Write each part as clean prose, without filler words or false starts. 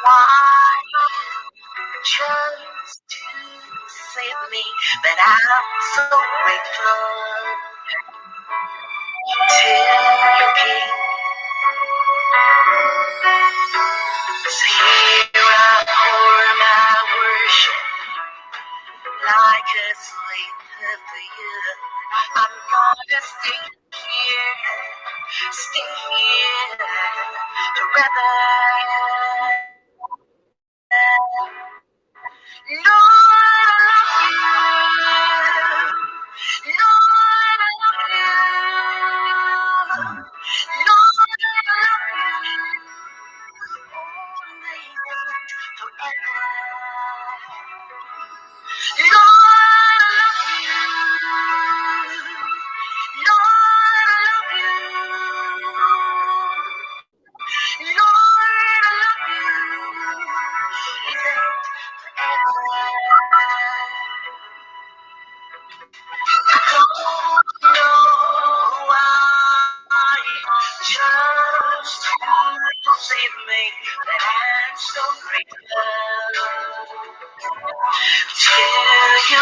why just to save me, but I'm so grateful till you came. So here I pour my worship like a slave for you. I'm gonna stay here forever. Just to save me, but I'm so grateful till you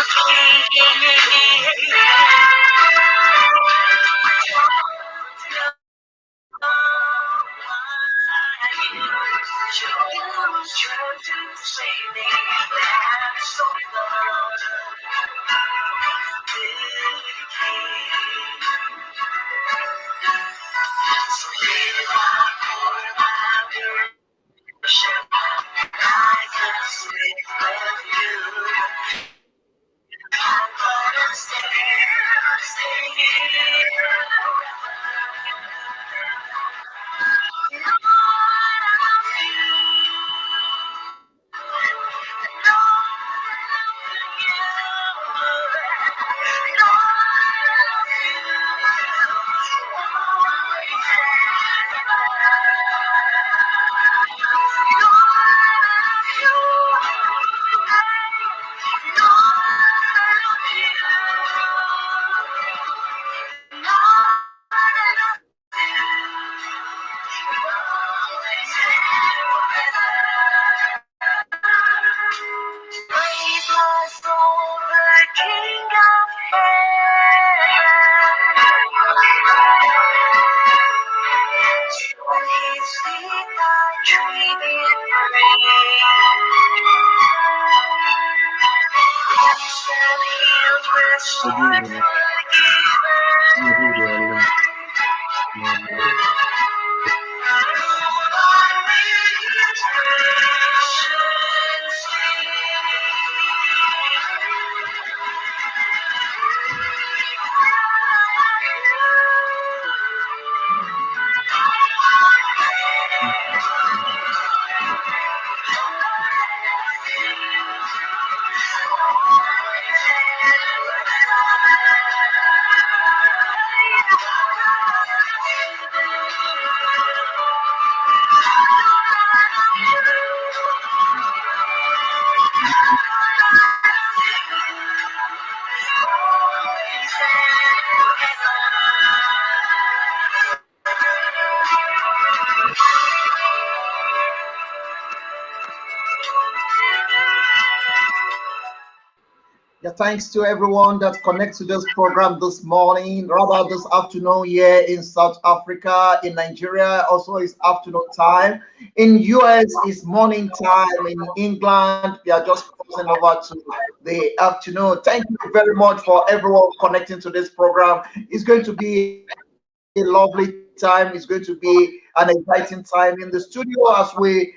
praise my soul, the King of When his feet I treated Yeah, thanks to everyone that connects to this program this morning, rather this afternoon here in South Africa, in Nigeria, also it's afternoon time. In US, it's morning time. In England, we are just crossing over to the afternoon. Thank you very much for everyone connecting to this program. It's going to be a lovely time. It's going to be an exciting time in the studio as we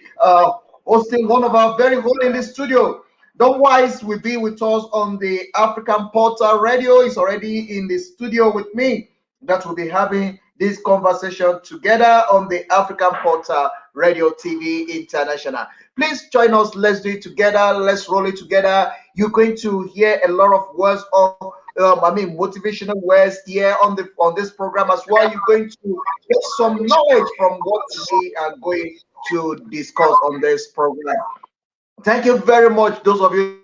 hosting one of our very own in the studio. Don Wise will be with us on the African Portal Radio. Is already in the studio with me. That will be having this conversation together on the African Portal Radio TV International. Please join us. Let's do it together. Let's roll it together. You're going to hear a lot of words of, motivational words here on this program as well. You're going to get some knowledge from what we are going to discuss on this program. Thank you very much, those of you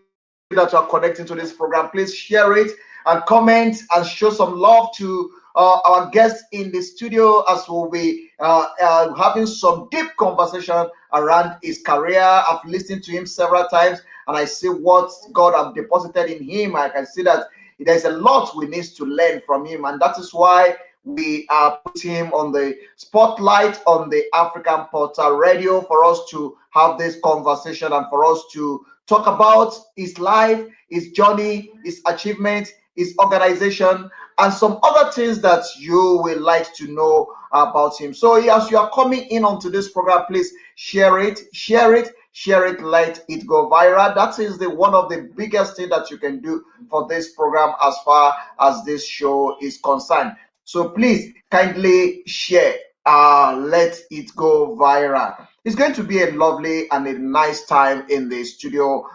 that are connecting to this program. Please share it. and comment and show some love to our guests in the studio, as we'll be having some deep conversation around his career. I've listened to him several times, and I see what God have deposited in him. I can see that there's a lot we need to learn from him, and that is why we put him on the spotlight on the African Portal Radio for us to have this conversation and for us to talk about his life, his journey, his achievements, his organization, and some other things that you will like to know about him. So as you are coming in onto this program, please share it, share it, share it, let it go viral. That is the one of the biggest thing that you can do for this program as far as this show is concerned. So please kindly share. Let it go viral. It's going to be a lovely and a nice time in the studio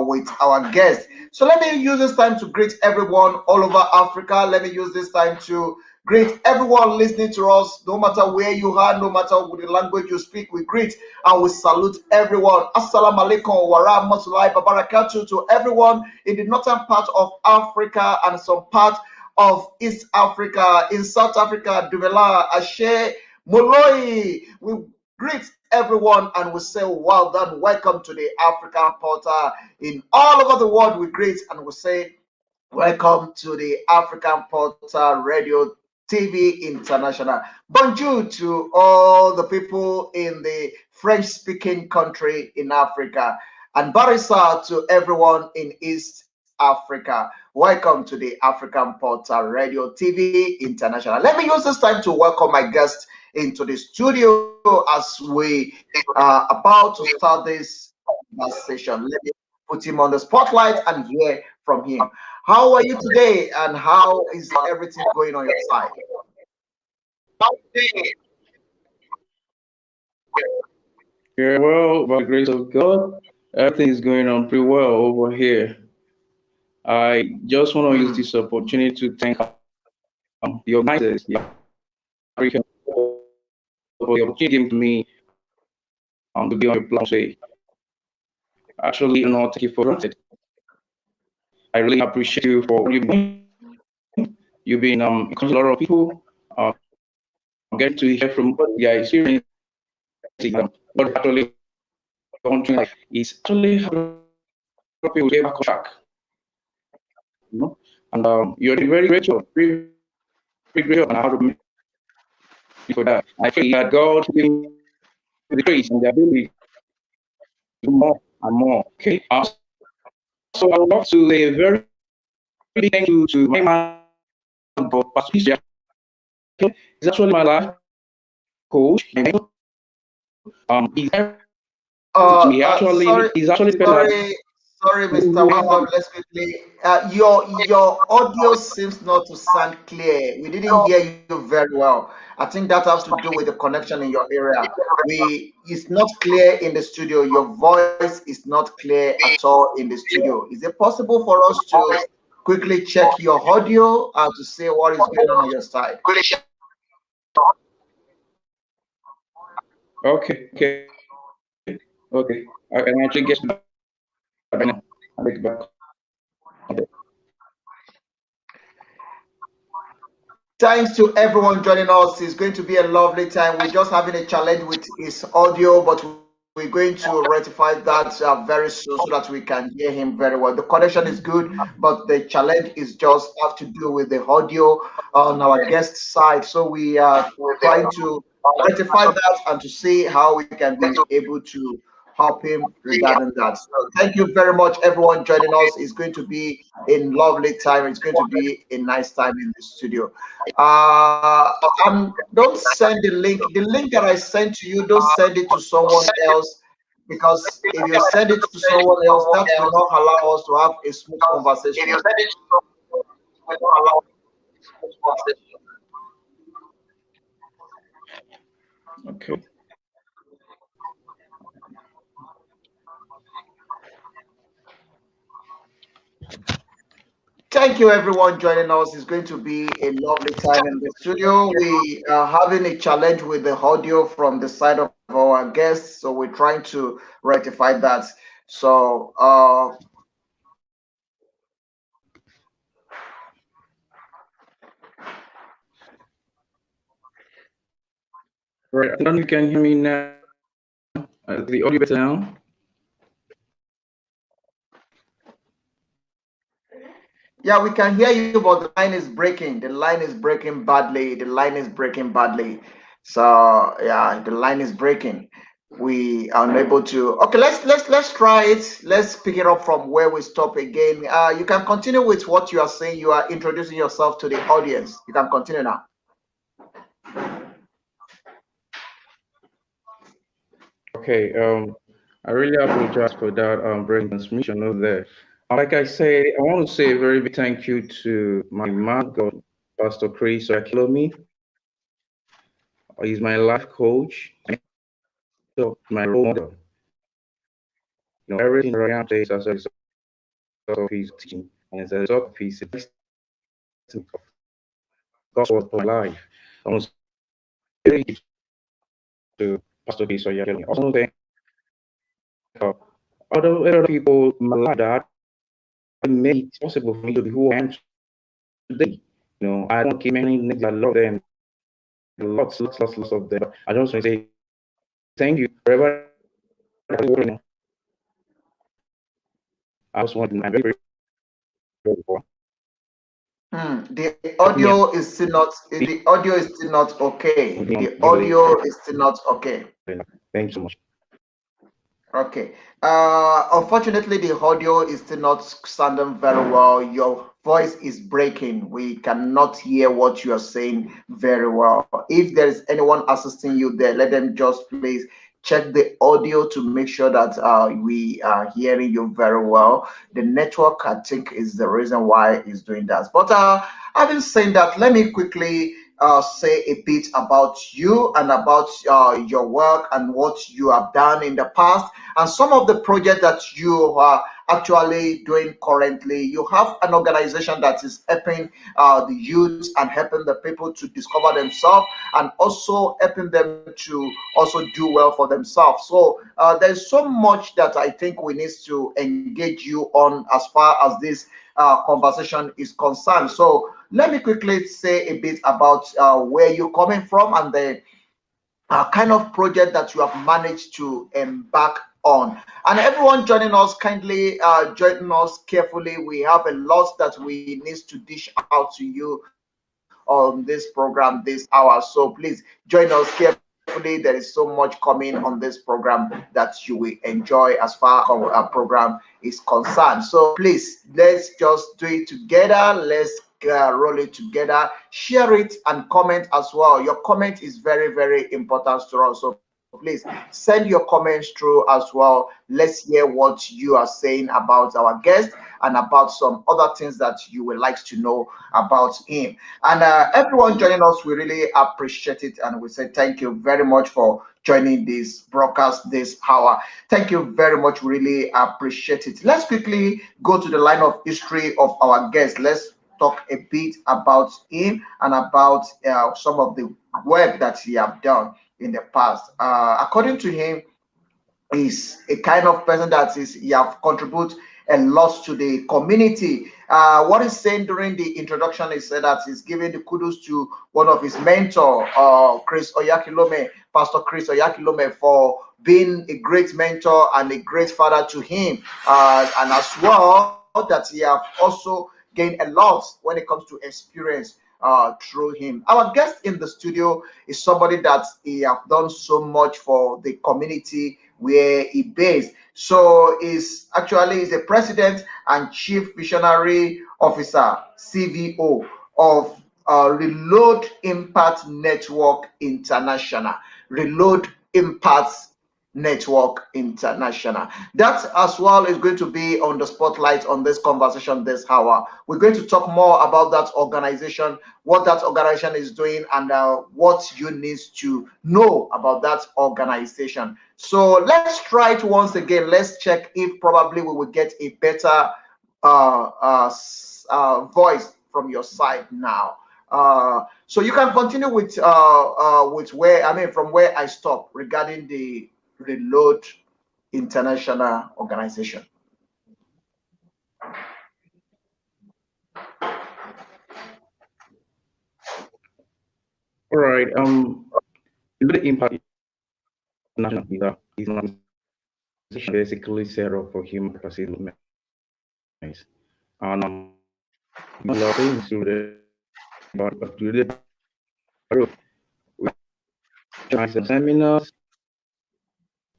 with our guests. So let me use this time to greet everyone all over Africa. Let me use this time to greet everyone listening to us, no matter where you are, no matter the language you speak. We greet and we salute everyone. Assalamu alaikum wa rahmatullahi wa barakatuh to everyone in the northern part of Africa and some part of East Africa, in South Africa, Dumela, Ashe, Moloi. We greet everyone and we say, well done, welcome to the African Portal. In all over the world, we greet and we say, welcome to the African Portal Radio TV International. Bonjour to all the people in the French speaking country in Africa. And barisa to everyone in East Africa. Welcome to the African Portal Radio TV International. Let me use this time to welcome my guest into the studio as we are about to start this session. Let me put him on the spotlight and hear from him. How are you today, and how is everything going on your side? Yeah, well, by the grace of God, everything is going on pretty well over here. I just want to use this opportunity to thank the organizers, the African, for the opportunity given to me to be on your platform. Actually, not take it for granted. I really appreciate you for what you've been doing. You've been encouraging a lot of people. I'm getting to hear from what they are experiencing. What actually country like is actually how people get back on track. You know, and you're doing very great job, very great job, and how to make for that. I feel that God gave me the grace and the ability to do more and more. Okay, so I would love to say a very big thank you to my man, but Patricia. He's actually my life coach. He's he actually Sorry, he's actually sorry, Mr. Wisdom. Let's quickly. Your audio seems not to sound clear. We didn't hear you very well. I think that has to do with the connection in your area. It's not clear in the studio. Your voice is not clear at all in the studio. Is it possible for us to quickly check your audio to see what is going on your side? okay. I can actually get back now. I'll get back. Thanks to everyone joining us. It's going to be a lovely time. We're just having a challenge with his audio, but we're going to rectify that very soon so that we can hear him very well. The connection is good, but the challenge is just have to do with the audio on our guest side. So we are trying to rectify that and to see how we can be able to help him regarding that. So thank you very much, everyone joining us. It's going to be a lovely time. It's going to be a nice time in the studio. Don't send the link. The link that I sent to you, don't send it to someone else, because if you send it to someone else, that will not allow us to have a smooth conversation. Okay. Thank you, everyone joining us. It's going to be a lovely time in the studio. We are having a challenge with the audio from the side of our guests, so we're trying to rectify that. So Right. I don't know if you can hear me now. The audio better now. Yeah, we can hear you, but the line is breaking. The line is breaking badly. The line is breaking badly. So yeah, the line is breaking. We are unable to. Okay, let's try it. Let's pick it up from where we stop again. You can continue with what you are saying. You are introducing yourself to the audience. You can continue now. Okay. I really apologize for that breaking transmission over there. Like I say, I want to say a very big thank you to my man of God, Pastor Chris Oyakilomi. He's my life coach, my role model. Everything that I am today is as a result of his teaching and as a result of his of God's word for my life. I want to say thank you to Pastor Chris Oyakilomi. Also, want to thank other people in my life that made it possible for me to be who I am today. I don't keep many names. I love them. Lots of them. I just want to say thank you wherever you I just want to. I'm very grateful. The Can you audio is still not. The audio is still not okay. The audio is still not okay. Thank you so much. Okay. Unfortunately, the audio is still not sounding very well. Your voice is breaking. We cannot hear what you are saying very well. If there is anyone assisting you there, let them just please check the audio to make sure that we are hearing you very well. The network, I think, is the reason why it's doing that. But having said that, let me quickly say a bit about you and about your work and what you have done in the past and some of the projects that you are actually doing currently. You have an organization that is helping the youth and helping the people to discover themselves and also helping them to also do well for themselves. So there's so much that I think we need to engage you on as far as this conversation is concerned. So let me quickly say a bit about where you're coming from and the kind of project that you have managed to embark on. And everyone joining us, kindly joining us carefully. We have a lot that we need to dish out to you on this program this hour. So please join us carefully. There is so much coming on this program that you will enjoy as far as our program is concerned. So please, let's just do it together. Let's roll it together, share it, and comment as well. Your comment is very, very important to us. So please send your comments through as well. Let's hear what you are saying about our guest and about some other things that you would like to know about him. And everyone joining us, we really appreciate it. And we say thank you very much for joining this broadcast this hour. Thank you very much. We really appreciate it. Let's quickly go to the line of history of our guest. Let's talk a bit about him and about some of the work that he have done in the past. According to him, is a kind of person that is he have contributed a lot to the community. What he's saying during the introduction is said that he's giving the kudos to one of his mentor, Chris Oyakilome, Pastor Chris Oyakilome, for being a great mentor and a great father to him, and as well that he have also gained a lot when it comes to experience through him. Our guest in the studio is somebody that he have done so much for the community where he based. So is actually is a president and chief visionary officer (CVO) of Reload Impact Network International. Reload Impact Network International. That as well is going to be on the spotlight on this conversation this hour. We're going to talk more about that organization, what that organization is doing, and what you need to know about that organization. So let's try it once again. Let's check if probably we will get a better voice from your side now. So you can continue with where I mean from where I stopped regarding the Reload International Organization. All right. The impact international is basically set up for human capacity development. And a lot of things to the group. We organize some seminars,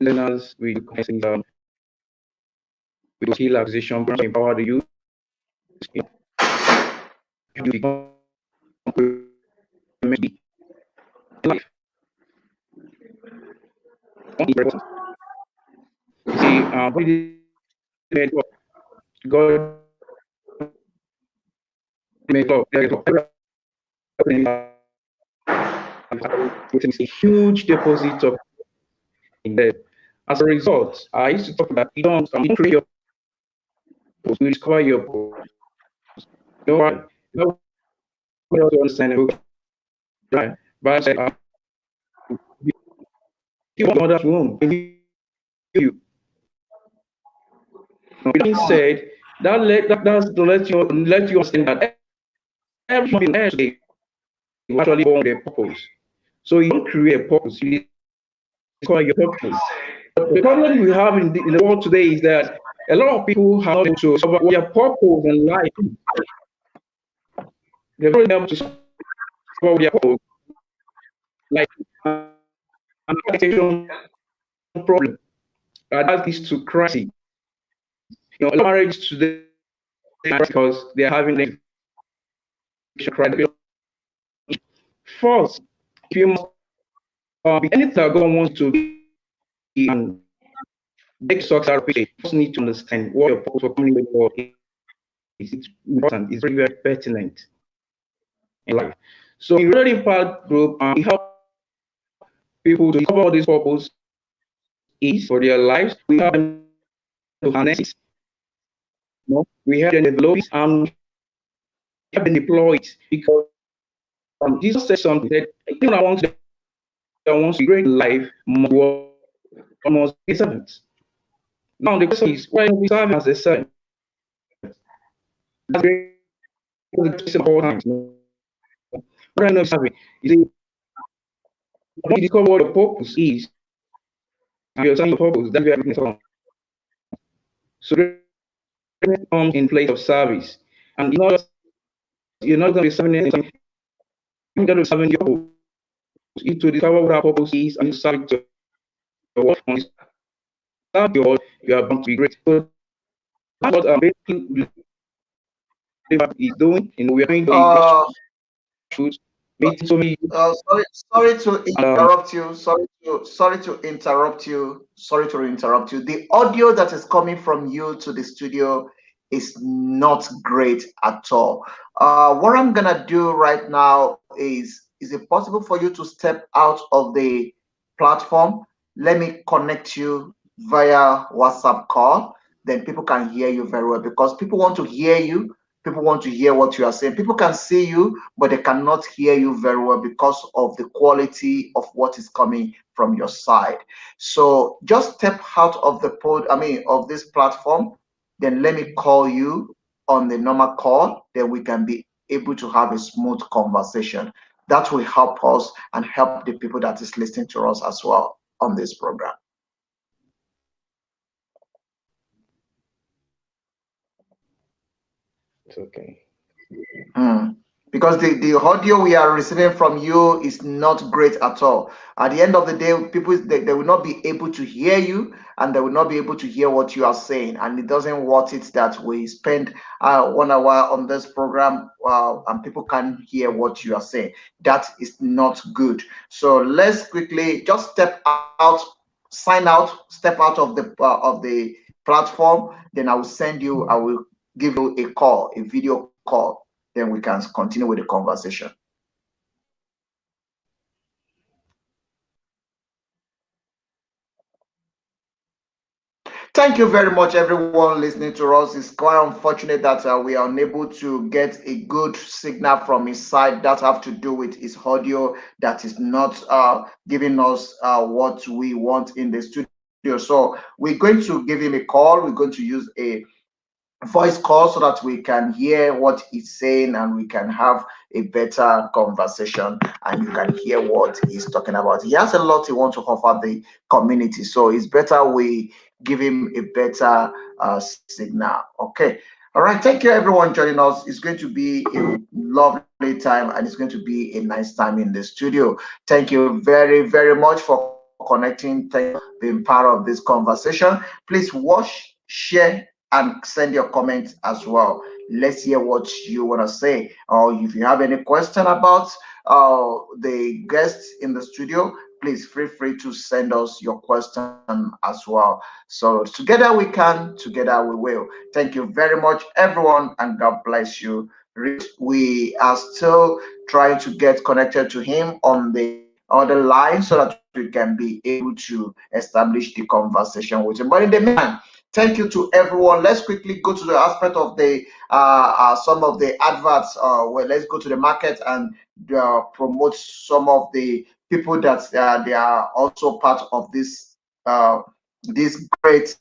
learners, we do we do skill acquisition programs to empower the youth, you know, to become in life. You see, what is God made love. It's a huge deposit of in there. As a result, I used to talk about you don't create your post, you discover your post. You know what? You know what to understand it. Right? But I said, you want another room. You know, being said, that's to let you understand that everyone else they actually born with a purpose. So you don't create a purpose, you discover your purpose. But the problem we have in the world today is that a lot of people have not able to discover what their purpose in life. They're not able to discover what their purpose like an addiction problem that leads to crisis. You know, a lot of marriages today because they are having crisis. First, you must be anything that God wants to be and make success out of it. You just need to understand what your purpose for coming with God is. It's important. It's very, very pertinent in life. So in Real Impact Group, we help people to discover what this purpose is for their lives. We help them to harness it. You know, we help them develop it and help them deploy it because Jesus said something that anyone that wants to great life must be a servant. Now the question is, why don't we serve as a servant? That's very important. What I know serving. You see, when you discover what your purpose is, and you're serving your purpose, that's where everything comes. So everything comes in place of service. And you're not going to be serving anything, you're going to be serving your purpose. You to discover what our purpose is and you serve it to your world. When you serve your world, you are bound to be great. So that's what basically is doing. You know, we are going to a grassroots meeting so many Sorry to um, interrupt you. Sorry to interrupt you. Sorry to interrupt you. The audio that is coming from you to the studio is not great at all. What I'm gonna do right now is it possible for you to step out of the platform? Let me connect you via WhatsApp call. Then people can hear you very well because people want to hear you. People want to hear what you are saying. People can see you, but they cannot hear you very well because of the quality of what is coming from your side. So just step out of the of this platform, then let me call you on the normal call, then we can be able to have a smooth conversation. That will help us and help the people that is listening to us as well on this program. it's okay. Mm. Because the audio we are receiving from you is not great at all. At the end of the day, people they will not be able to hear you and they will not be able to hear what you are saying. And it doesn't worth it that we spend 1 hour on this program and people can't hear what you are saying. That is not good. So let's quickly just step out, sign out, step out of the platform. Then I will give you a call, a video call, then we can continue with the conversation. Thank you very much, everyone listening to us. It's quite unfortunate that we are unable to get a good signal from his side. That have to do with his audio that is not giving us what we want in the studio. So we're going to give him a call. We're going to use a voice call so that we can hear what he's saying and we can have a better conversation and you can hear what he's talking about. He has a lot he wants to offer the community, so it's better we give him a better signal. Okay. All right. Thank you, everyone, joining us. It's going to be a lovely time and it's going to be a nice time in the studio. Thank you very, very much for connecting. Thank you for being part of this conversation. Please watch, share, and send your comments as well. Let's hear what you want to say. Or if you have any question about the guests in the studio, please feel free to send us your question as well. So together we can, together we will. Thank you very much, everyone, and God bless you. We are still trying to get connected to him on the other line so that we can be able to establish the conversation with him. But in the meantime, thank you to everyone. Let's quickly go to the aspect of the some of the adverts. Well, let's go to the market and promote some of the people that they are also part of uh, this great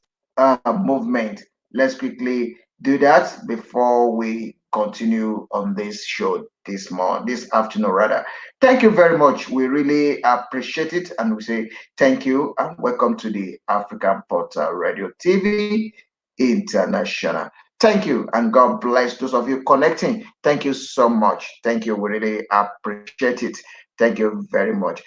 movement. Let's quickly do that before we continue on this show this afternoon rather. Thank you very much. We really appreciate it, and we say thank you and welcome to the African Portal Radio TV International. Thank you, and God bless those of you connecting. Thank you so much. Thank you. We really appreciate it. Thank you very much.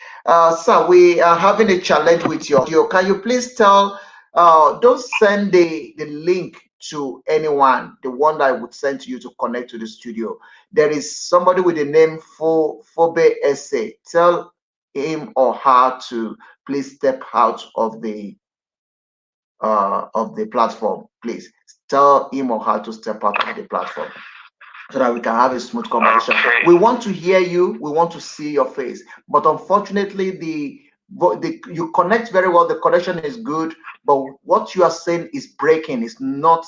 Sir, we are having a challenge with your audio. Can you please tell, don't send the link to anyone, the one that I would send to you to connect to the studio. There is somebody with the name Phobe Essay. Tell him or her to please step out of the platform. Please tell him or her to step out of the platform so that we can have a smooth conversation. Okay. We want to hear you. We want to see your face. But unfortunately, you connect very well. The connection is good, but what you are saying is breaking. It's not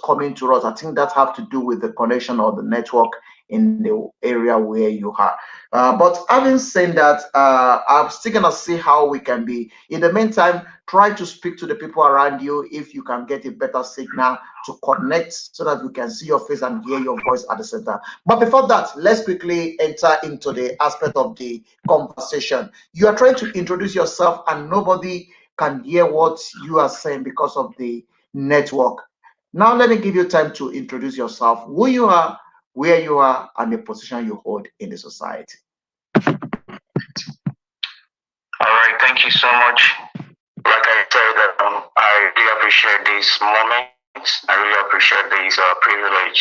coming to us. I think that have to do with the connection or the network in the area where you are. But having said that, I'm still gonna see how we can be. In the meantime, try to speak to the people around you if you can get a better signal to connect so that we can see your face and hear your voice at the center. But before that, let's quickly enter into the aspect of the conversation. You are trying to introduce yourself and nobody can hear what you are saying because of the network. Now let me give you time to introduce yourself, who you are, where you are, and the position you hold in the society. All right, thank you so much. Like I said, I really appreciate this moment. I really appreciate this privilege.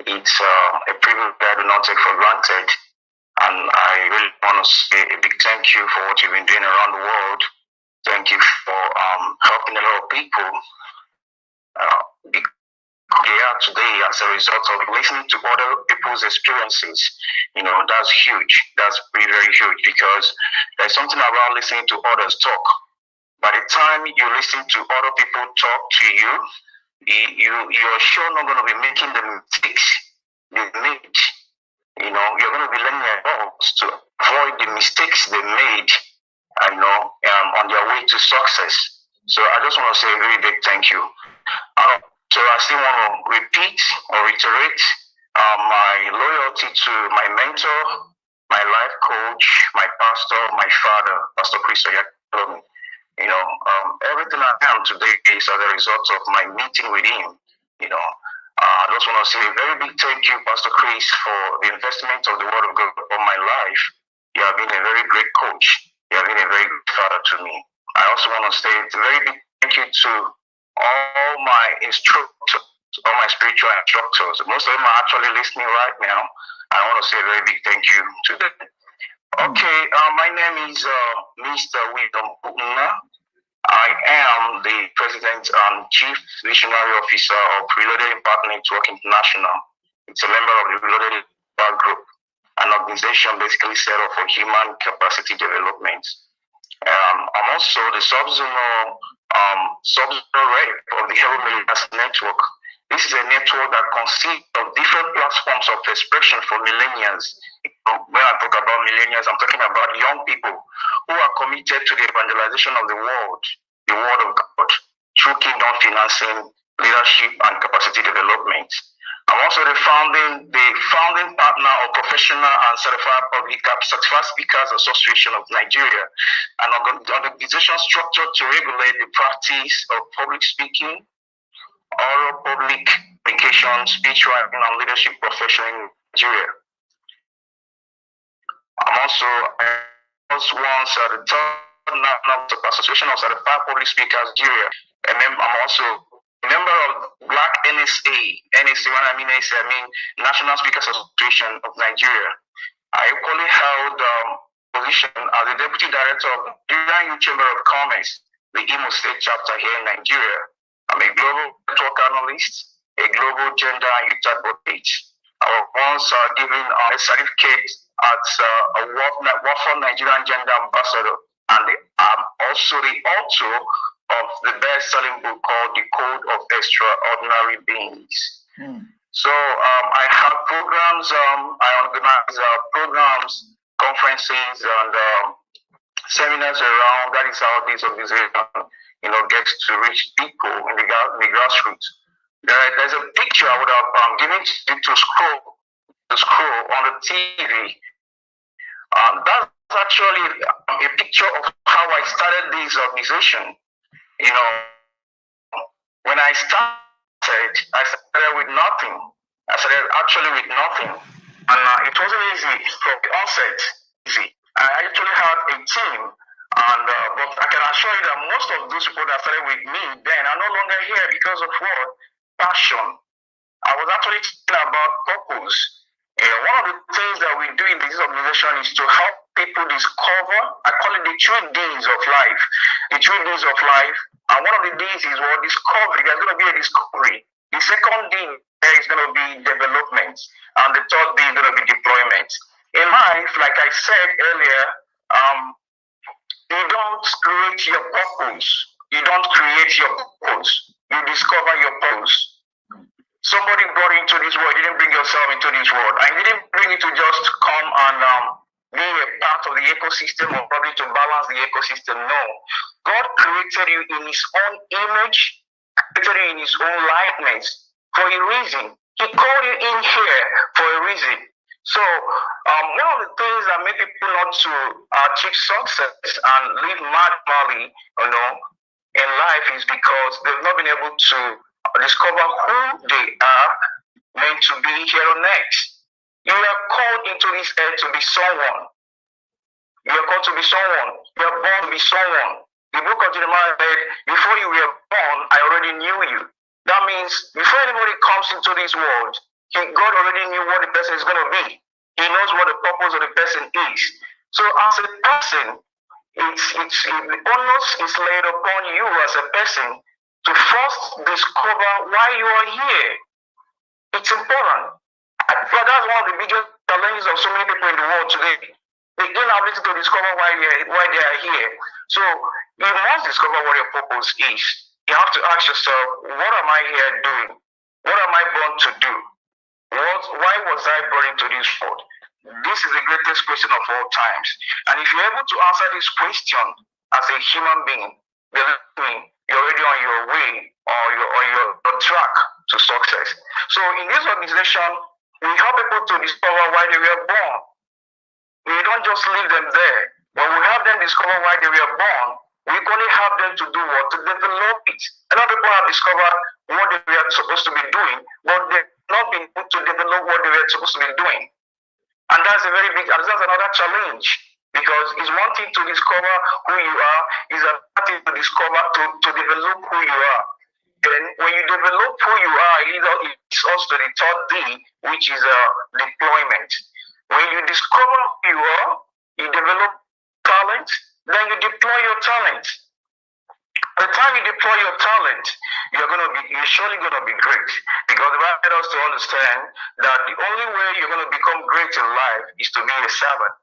It's a privilege I do not take for granted. And I really want to say a big thank you for what you've been doing around the world. Thank you for helping a lot of people be they are today as a result of listening to other people's experiences. You know, that's huge. That's very, very huge because there's something about listening to others talk. By the time you listen to other people talk to you, you're sure not going to be making the mistakes they made. You know, you're going to be learning to avoid the mistakes they made, on their way to success. So I just want to say a very big thank you. So I still want to repeat or reiterate my loyalty to my mentor, my life coach, my pastor, my father, Pastor Chris Oyakolomi. Everything I am today is as a result of my meeting with him. I just want to say a very big thank you, Pastor Chris, for the investment of the Word of God on my life. You have been a very great coach. You have been a very good father to me. I also want to say a very big thank you to all my instructors, all my spiritual instructors. Most of them are actually listening right now. I want to say a very big thank you to them. Okay, my name is Mr. William Pugna. I am the President and Chief Visionary Officer of Reloaded Impact Network International. It's a member of the Reloaded Impact Group, an organization basically set up for human capacity development. I'm also the sub-zonal rep of the Hello Millennials Network. This is a network that consists of different platforms of expression for millennials. When I talk about millennials, I'm talking about young people who are committed to the evangelization of the world of God, through kingdom financing, leadership and capacity development. I'm also the founding partner of Professional and Certified Speakers Association of Nigeria, an organization structured to regulate the practice of public speaking, oral public communication, speech writing, and leadership profession in Nigeria. I was once at the third National Association of Certified Public Speakers Nigeria. I'm also a member of Black NSA. NSA, when I mean NSA, I mean National Speakers Association of Nigeria. I equally held position as the Deputy Director of Nigerian Youth Chamber of Commerce, the Imo State chapter here in Nigeria. I'm a global network analyst, a global gender and youth advocate. I was once given a certificate as a Waffle Nigerian Gender Ambassador, and I'm also the author of the best-selling book called The Code of Extraordinary Beings. So I have programs, I organize programs, conferences, and seminars around. That is how this organization, gets to reach people in the grassroots. There's a picture I would have given you to scroll on the TV. That's actually a picture of how I started this organization. When I started with nothing. I started actually with nothing, and it wasn't easy from the onset. I actually had a team, and but I can assure you that most of those people that started with me then are no longer here because of what? Passion. I was actually talking about purpose. One of the things that we do in this organization is to help people discover, I call it the 3 Ds of life. The 3 Ds of life, and one of the Ds is what? Discovery. There's going to be a discovery. The second D is going to be development, and the third D is going to be deployment. In life, like I said earlier, you don't create your purpose. You don't create your purpose. You discover your purpose. Somebody brought you into this world. You didn't bring yourself into this world. And you didn't bring it to just come and be a part of the ecosystem or probably to balance the ecosystem. No. God created you in his own image, created you in his own likeness for a reason. He called you in here for a reason. So one of the things that make people not to achieve success and live maximally, in life is because they've not been able to discover who they are meant to be here on earth. You are called into this earth to be someone. You are called to be someone. You are born to be someone. The book of Jeremiah said, before you were born, I already knew you. That means before anybody comes into this world, God already knew what the person is going to be. He knows what the purpose of the person is. So as a person, the onus is laid upon you as a person to first discover why you are here. It's important. But that's one of the biggest challenges of so many people in the world today. They don't have ability to discover why they are here. So you must discover what your purpose is. You have to ask yourself, what am I here doing? What am I born to do? Why was I brought into this world? This is the greatest question of all times. And if you're able to answer this question as a human being, then you're already on your way or you're on your track to success. So in this organization, we help people to discover why they were born. We don't just leave them there. When we have them discover why they were born, we only have them to do what? To develop it. A lot of people have discovered what they were supposed to be doing, but they've not been able to develop what they were supposed to be doing. And that's that's another challenge, because it's one thing to discover who you are, it's another thing to discover, to develop who you are. Then when you develop who you are, it's also the third D, which is deployment. When you discover who you are, you develop talent, then you deploy your talent. By the time you deploy your talent, you're surely gonna be great. Because the Bible tells us to understand that the only way you're gonna become great in life is to be a servant.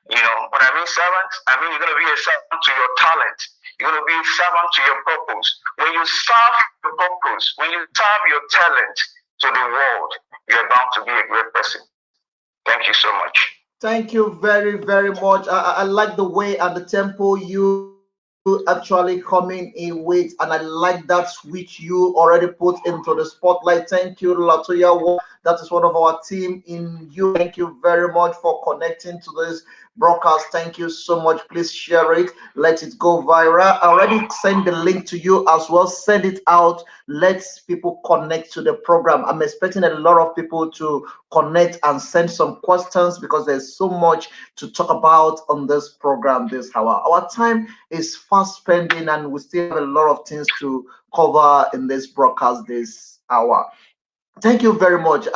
When I mean servant, I mean you're gonna be a servant to your talent. You're gonna be a servant to your purpose. When you serve your purpose, when you serve your talent to the world, you're bound to be a great person. Thank you so much. Thank you very, very much. I like the way and the tempo you actually coming in with, and I like that which you already put into the spotlight. Thank you, Latoya. That is one of our team in you. Thank you very much for connecting to this broadcast. Thank you so much. Please share it. Let it go viral. I already send the link to you as well. Send it out. Let people connect to the program. I'm expecting a lot of people to connect and send some questions because there's so much to talk about on this program this hour. Our time is fast spending and we still have a lot of things to cover in this broadcast this hour. Thank you very much.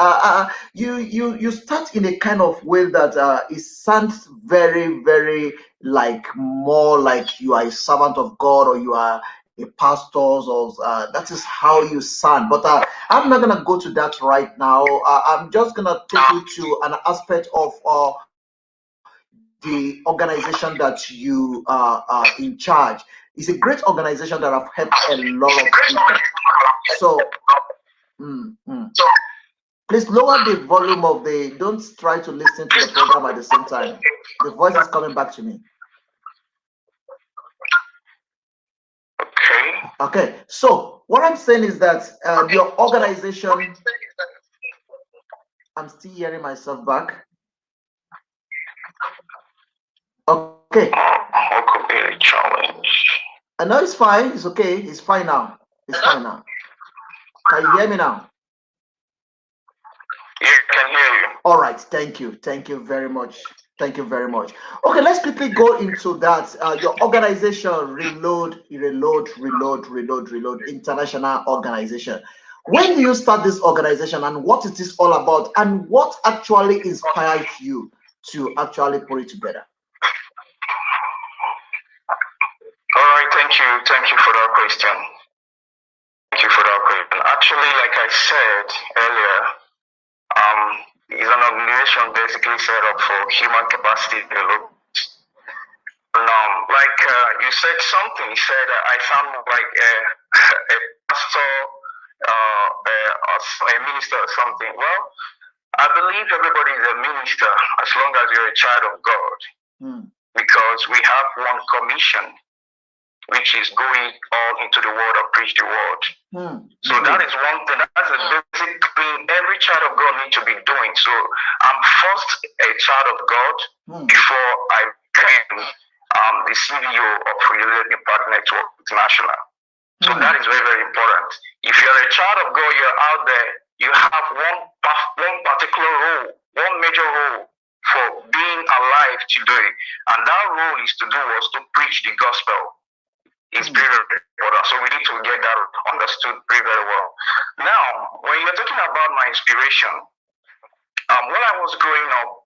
You start in a kind of way that it sounds very like more like you are a servant of God or you are a pastor, or that is how you sound. But I'm not gonna go to that right now. I'm just gonna take you to an aspect of the organization that you are in charge. It's a great organization that have helped a lot of people. So. Please lower the volume of the. Don't try to listen to the program at the same time. The voice is coming back to me. Okay. So what I'm saying is that your organization. I'm still hearing myself back. Okay. What could be a challenge? I know it's fine. It's okay. It's fine now. It's fine now. Can you hear me now? Yeah, I can hear you. All right. Thank you. Thank you very much. Thank you very much. Okay, let's quickly go into that. Your organization, Reload International Organization. When do you start this organization and what is this all about and what actually inspired you to actually put it together? All right, thank you. Thank you for that question. Thank you for that question. Actually, like I said earlier, is an organization basically set up for human capacity development. Like you said something, you said I sound like a pastor, a minister or something. Well, I believe everybody is a minister as long as you're a child of God, because we have one commission, which is going all into the world and preach the word. So that is one thing. That's a basic thing every child of God needs to be doing. So I'm first a child of God before I became the CEO of Reload Impact Network International. So that is very important. If you're a child of God, you're out there, you have one particular role, one major role for being alive today. And that role is to do was to preach the gospel. It's very important. So we need to get that understood very well. Now, when you're talking about my inspiration, when I was growing up,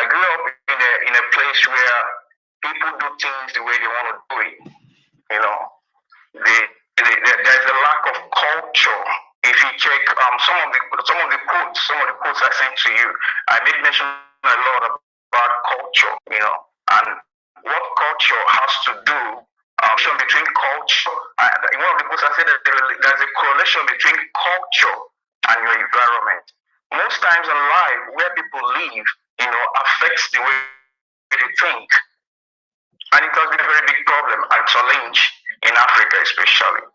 I grew up in a place where people do things the way they want to do it. You know, there's a lack of culture. If you check some of the quotes I sent to you, I made mention a lot about culture. You know, and what culture has to do. Between culture, in one of the books I said that there's a correlation between culture and your environment. Most times in life, where people live, affects the way they think, and it has been a very big problem and challenge in Africa, especially.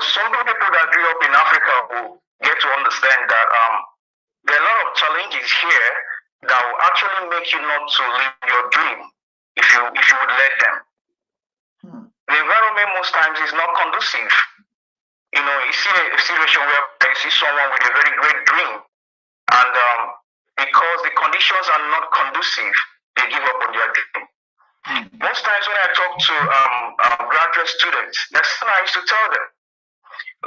Some people that grew up in Africa will get to understand that there are a lot of challenges here that will actually make you not to live your dream if you would let them. The environment most times is not conducive. You see a situation where you see someone with a very great dream, and because the conditions are not conducive, they give up on their dream. Most times when I talk to graduate students, that's what I used to tell them.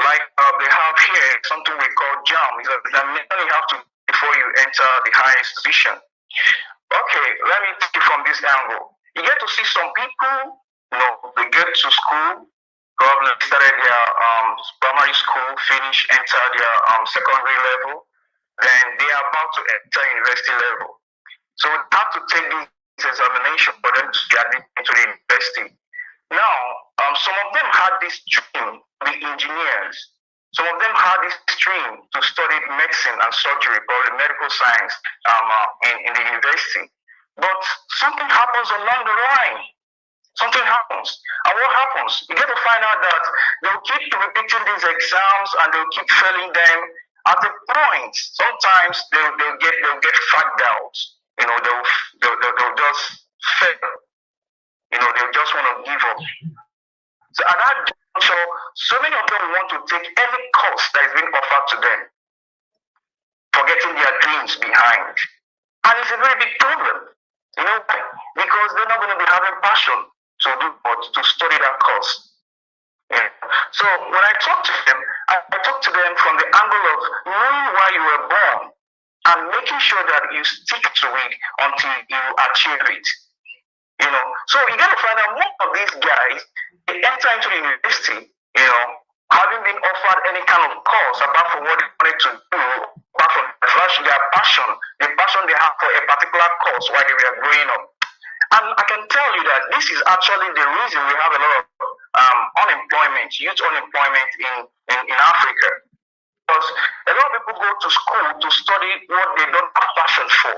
Like they have here something we call JAM. It's an examination you have to before you enter the higher institution. Okay, let me take it from this angle. You get to see some people. They get to school, probably started their primary school, finish, enter their secondary level, then they are about to enter university level. So they have to take this examination for them to get into the university. Now, some of them had this dream to be engineers. Some of them had this dream to study medicine and surgery, probably medical science in the university. But something happens along the line. Something happens. And what happens? You get to find out that they'll keep repeating these exams and they'll keep failing them. At a point, sometimes they'll get fagged out. You know, they'll just fail. You know, they'll just want to give up. So at that juncture, so many of them want to take any course that is being offered to them, forgetting their dreams behind. And it's a very big problem. You know why? Because they're not going to be having passion to do or to study that course. Yeah. So when I talk to them, I talk to them from the angle of knowing why you were born and making sure that you stick to it until you achieve it. You know, so you got to find out most of these guys, they enter into the university, you know, having been offered any kind of course apart from what they wanted to do, apart from their passion, the passion they have for a particular course while they were growing up. And I can tell you that this is actually the reason we have a lot of unemployment, youth unemployment in Africa. Because a lot of people go to school to study what they don't have passion for.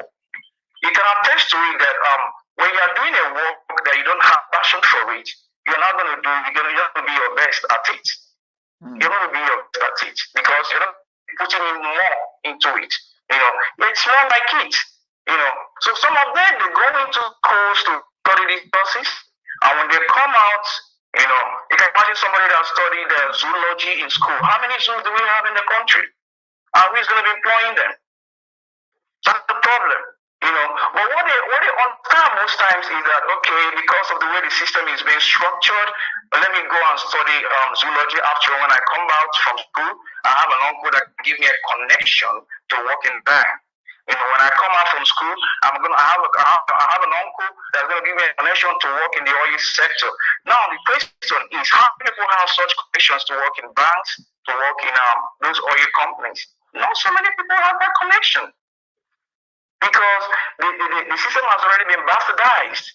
You can attest to it that when you are doing a work that you don't have passion for it, you're not going to do, you're going to just be your best at it. You're going to be your best at it because you're not putting in more into it. You know, it's more like it. You know, so some of them, they go into schools to study these courses, and when they come out, you know, you can imagine somebody that studied zoology in school. How many zoos do we have in the country? And who's going to be employing them? That's the problem. You know, but what they understand most times is that, okay, because of the way the system is being structured, let me go and study zoology after when I come out from school. I have an uncle that can give me a connection to work in bank. You know, when I come out from school, I have an uncle that's going to give me a connection to work in the oil sector. Now, the question is, how many people have such connections to work in banks, to work in those oil companies? Not so many people have that connection. Because the system has already been bastardized.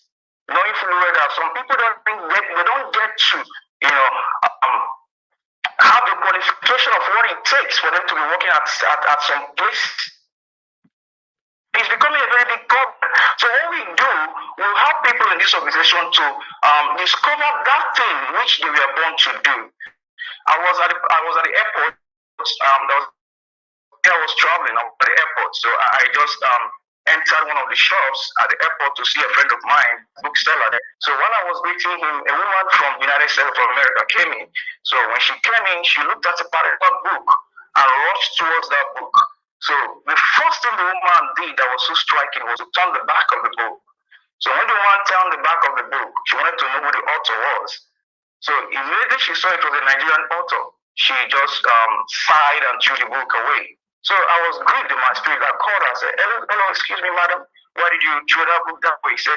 Knowing fully well that some people don't get to, you know, have the qualification of what it takes for them to be working at some place. It's becoming a very big problem. So what we do, we'll help people in this organization to discover that thing which they were born to do. I was at the airport. I was traveling. I was at the airport, so I just entered one of the shops at the airport to see a friend of mine, bookseller there. So while I was greeting him, a woman from the United States of America came in. So when she came in, she looked at a particular book and rushed towards that book. So the first thing the woman did that was so striking was to turn the back of the book. So when the woman turned the back of the book, she wanted to know who the author was. So immediately she saw it was a Nigerian author. She just sighed and threw the book away. So I was grieved in my spirit. I called her and said, hello, excuse me, madam. Why did you throw that book that way? He said,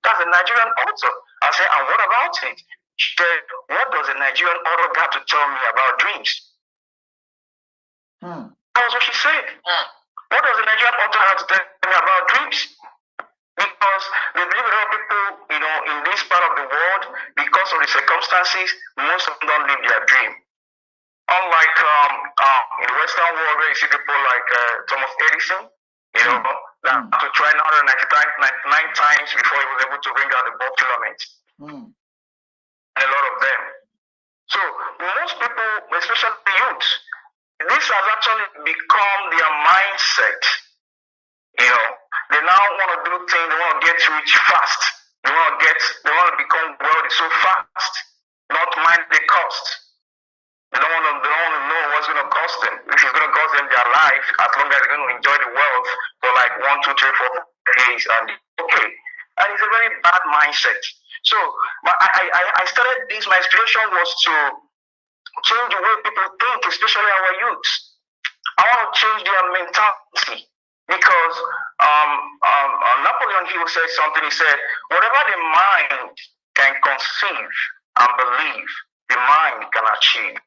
that's a Nigerian author. I said, and what about it? She said, what does a Nigerian author got to tell me about dreams? That was what she said. What does a Nigerian author have to tell me about dreams? Because they believe a lot of people, you know, in this part of the world, because of the circumstances, most of them don't live their dream. Unlike in the Western world, where you see people like Thomas Edison, you know, that had to try 99 times before he was able to bring out the bulb filament. And a lot of them. So most people, especially the youth, this has actually become their mindset. You know, they now want to do things, they want to get rich fast. They want to become wealthy so fast, not mind the cost. They don't want to know what's going to cost them. If it's going to cost them their life, as long as they're going to enjoy the wealth for like 1, 2, 3, 4 days, and okay. And it's a very bad mindset. So I started this. My inspiration was to change the way people think, especially our youth. I want to change their mentality because Napoleon Hill said something. He said, whatever the mind can conceive and believe, the mind can achieve.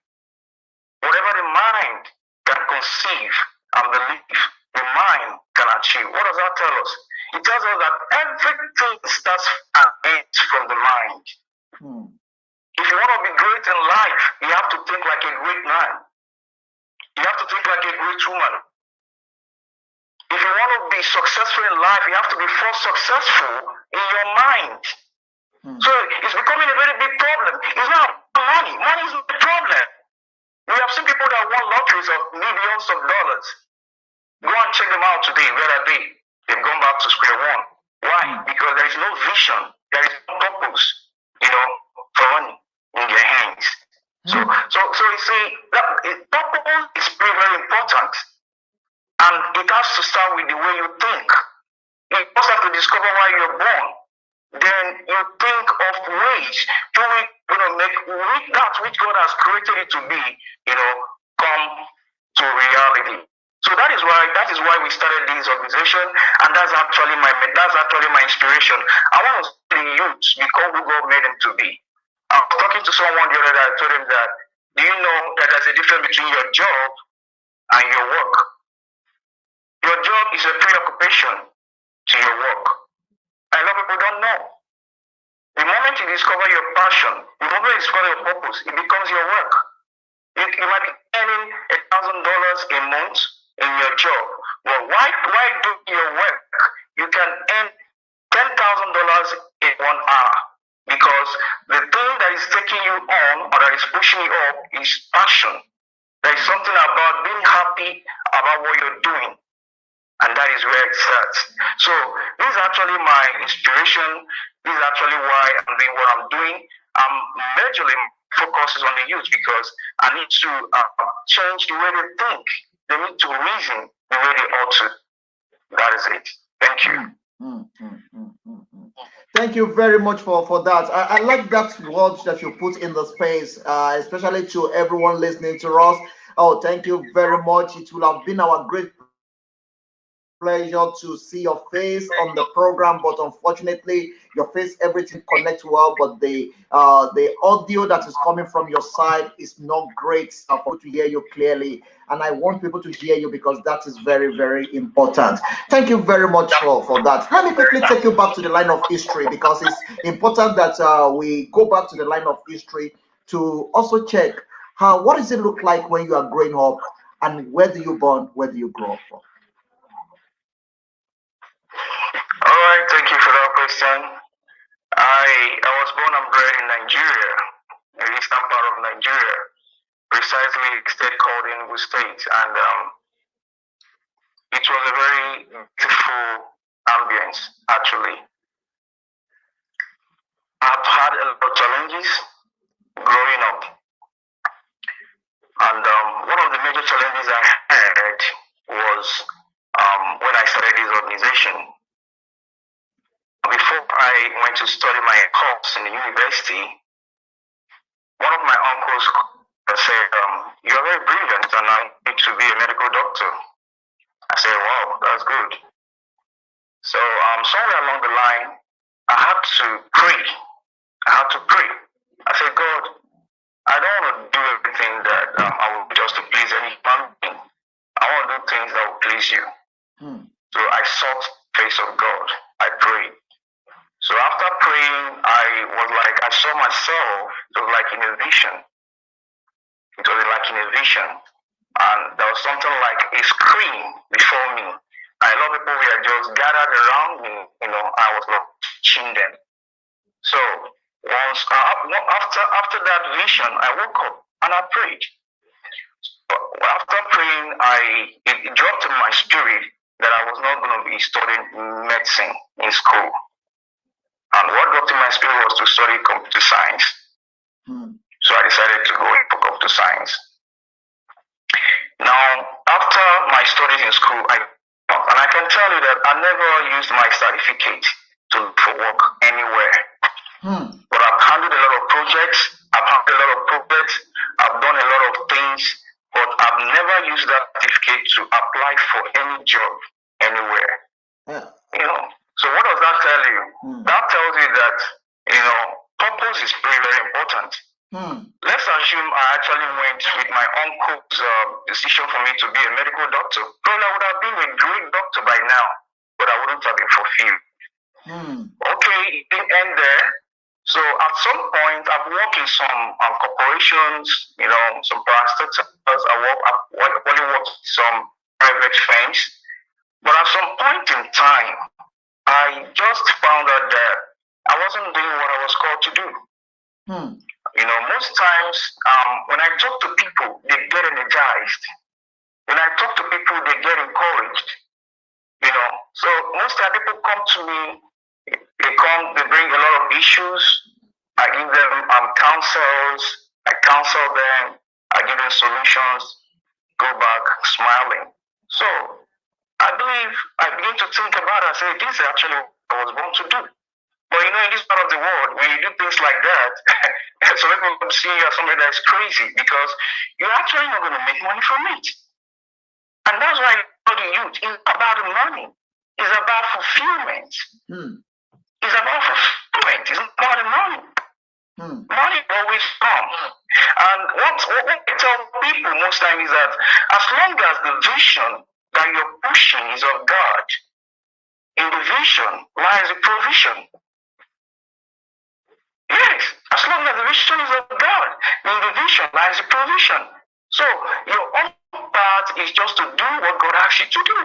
Whatever the mind can conceive and believe, the mind can achieve. What does that tell us? It tells us that everything starts and ends from the mind. If you want to be great in life, you have to think like a great man. You have to think like a great woman. If you want to be successful in life, you have to be first successful in your mind. So it's becoming a very big problem. It's not money. Money is not the problem. We have seen people that won lotteries of millions of dollars. Go and check them out today. Where are they? They've gone back to square one. Why? Because there is no vision. There is no purpose, for money in their hands. So you see, purpose is very, very important. And it has to start with the way you think. You first have to discover why you're born. Then you think of ways to make that which God has created it to be, come to reality. So that is why we started this organization, and that's actually my inspiration. I want to see the youth become who God made them to be. I was talking to someone the other day. I told him that, do you know that there's a difference between your job and your work? Your job is a preoccupation to your work. A lot of people don't know. The moment you discover your passion, the moment you discover your purpose, it becomes your work. You might be earning $1,000 a month in your job. But why do your work? You can earn $10,000 in 1 hour. Because the thing that is taking you on or that is pushing you up is passion. There is something about being happy about what you're doing. And that is where it starts. So this is actually my inspiration. This is actually why I'm doing what I'm doing. I'm majorly focuses on the youth because I need to change the way they think. They need to reason the way they ought to. That is it. Thank you. Thank you very much for that. I like that word that you put in the space, especially to everyone listening to us. Oh, thank you very much. It will have been our great pleasure to see your face on the program, but unfortunately your face, everything connects well, but the audio that is coming from your side is not great for to hear you clearly, and I want people to hear you because that is very, very important. Thank you very much for that. Let me quickly take you back to the line of history because it's important that we go back to the line of history to also check what does it look like when you are growing up, and where do you born, where do you grow up from? All right, thank you for that question. I was born and bred in Nigeria, in the eastern part of Nigeria, precisely a state called Enugu State, and it was a very beautiful ambience, actually. I've had a lot of challenges growing up, and one of the major challenges I had was when I started this organization. Before I went to study my course in the university, one of my uncles said, "You're very brilliant and I need to be a medical doctor." I said, "Wow, that's good." So somewhere along the line, I had to pray. I said, "God, I don't want to do everything that I will do just to please any human being. I want to do things that will please you." So I sought the face of God. I prayed. So after praying, I saw myself, it was like in a vision. And there was something like a screen before me. And a lot of people were just gathered around me, I was like teaching them. So after that vision, I woke up and I prayed. So after praying, it dropped in my spirit that I was not going to be studying medicine in school. And what dropped in my spirit was to study computer science. So I decided to go into computer science. Now, after my studies in school, I can tell you that I never used my certificate to look for work anywhere. But I've handled a lot of projects. I've done a lot of things, but I've never used that certificate to apply for any job anywhere. So what does that tell you? That tells you that, purpose is very, very important. Let's assume I actually went with my uncle's decision for me to be a medical doctor. Probably I would have been a great doctor by now, but I wouldn't have been fulfilled. Okay, it didn't end there. So at some point, I've worked in some corporations, some parastatals. I've only worked with some private firms. But at some point in time, I just found out that I wasn't doing what I was called to do. Most times when I talk to people, they get energized. When I talk to people, they get encouraged. So most time people come to me, they bring a lot of issues. I give them counsels, I counsel them, I give them solutions, go back smiling. So I begin to think about it and say, this is actually what I was born to do. But in this part of the world, when you do things like that, so people see you as somebody that's crazy because you're actually not going to make money from it. And that's why the youth is about the money. It's about fulfillment. It's about fulfillment. It's not about the money. Money always comes. And what I tell people most times is that as long as the vision that you're pushing is of God, in the vision lies the provision. Yes, as long as the vision is of God, in the vision lies the provision. So your own part is just to do what God asks you to do.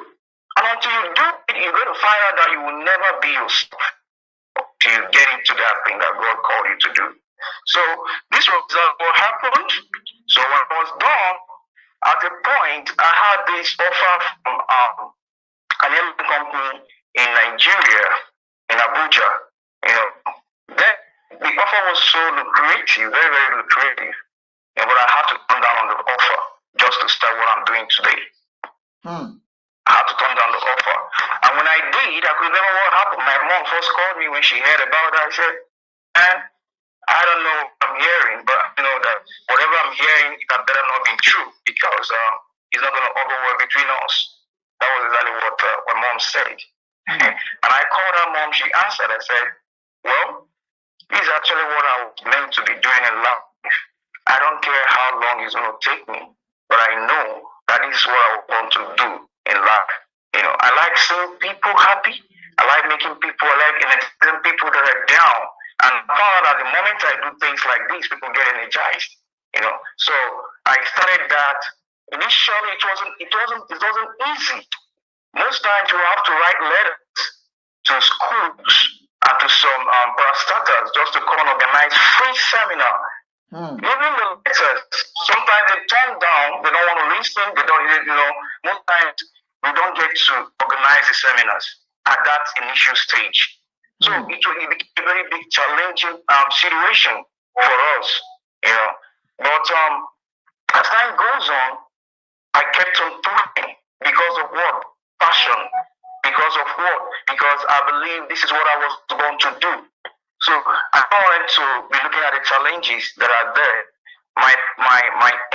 And until you do it, you're going to find out that you will never be yourself until you get into that thing that God called you to do. So this was what happened. So when I was done, at a point, I had this offer from an airline company in Nigeria, in Abuja. Then the offer was so lucrative, very, very lucrative. But I had to turn down on the offer just to start what I'm doing today. I had to turn down the offer. And when I did, I could remember what happened. My mom first called me when she heard about it. I said, man, I don't know what I'm hearing, but I know that whatever I'm hearing, that better not be true because it's not going to overwork between us. That was exactly what mom said. And I called her mom. She answered. I said, well, this is actually what I was meant to be doing in life. I don't care how long it's going to take me, but I know that this is what I want to do in life. I like seeing people happy. I like making people, I like energizing people that are down. And I found out the moment I do things like this, people get energized. So I started that. Initially, it wasn't easy. Most times you have to write letters to schools and to some parastatals just to come and organize free seminar. Even the letters, sometimes they turn down, they don't want to listen, they don't, most times we don't get to organize the seminars at that initial stage. So it became a very big challenging situation for us, But as time goes on, I kept on pushing because of what? Passion. Because of what? Because I believe this is what I was born to do. So I wanted to be looking at the challenges that are there. My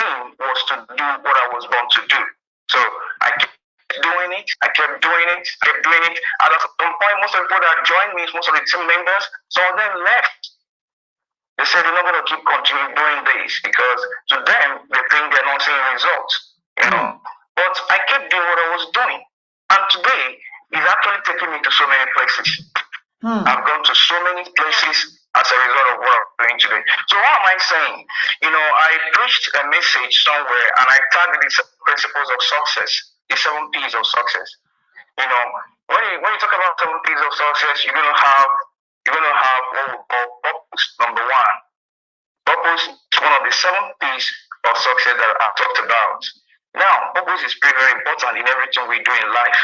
aim was to do what I was born to do. So I kept doing it. And at some point, most of the people that joined me, most of the team members, some of them left. They said they're not going to keep continuing doing this because to them, they think they're not seeing results. But I kept doing what I was doing. And today, it's actually taking me to so many places. I've gone to so many places as a result of what I'm doing today. So what am I saying? I preached a message somewhere and I tagged the 7 principles of success, the 7 P's of success. When you talk about 7 P's of success, you're gonna have what we call purpose. Number 1. Purpose is one of the 7 P's of success that I talked about. Now, purpose is very, very important in everything we do in life.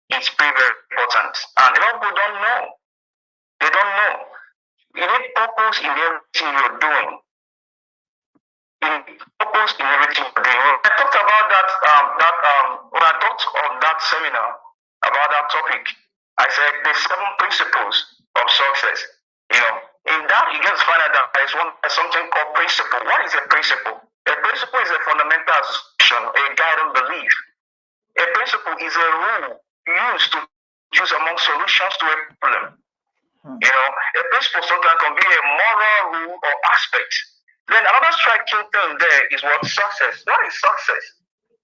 It's very, very important. And a lot of people don't know. They don't know. You need purpose in everything you're doing. You need purpose in everything you're doing. When I talked about when I talked on that seminar about that topic, I said the 7 principles of success. In that you get to find out that there's something called principle. What is a principle? A principle is a fundamental assumption, a guiding belief. A principle is a rule used to choose among solutions to a problem. A principle sometimes can be a moral rule or aspect. Then another striking thing there is what success. What is success?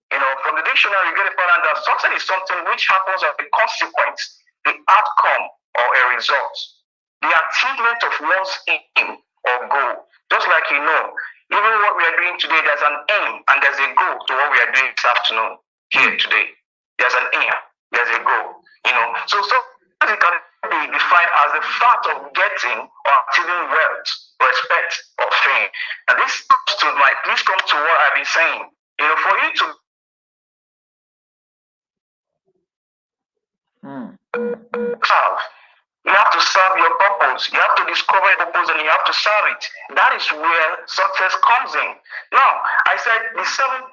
From the dictionary, you get to find out that success is something which happens as a consequence, the outcome or a result, the achievement of one's aim or goal. Just like even what we are doing today, there's an aim and there's a goal to what we are doing this afternoon here today. There's an aim, there's a goal. So it can be be defined as the fact of getting or achieving wealth, respect, or fame. And this comes to what I've been saying. For you to serve, you have to serve your purpose. You have to discover your purpose and you have to serve it. That is where success comes in. Now, I said the seven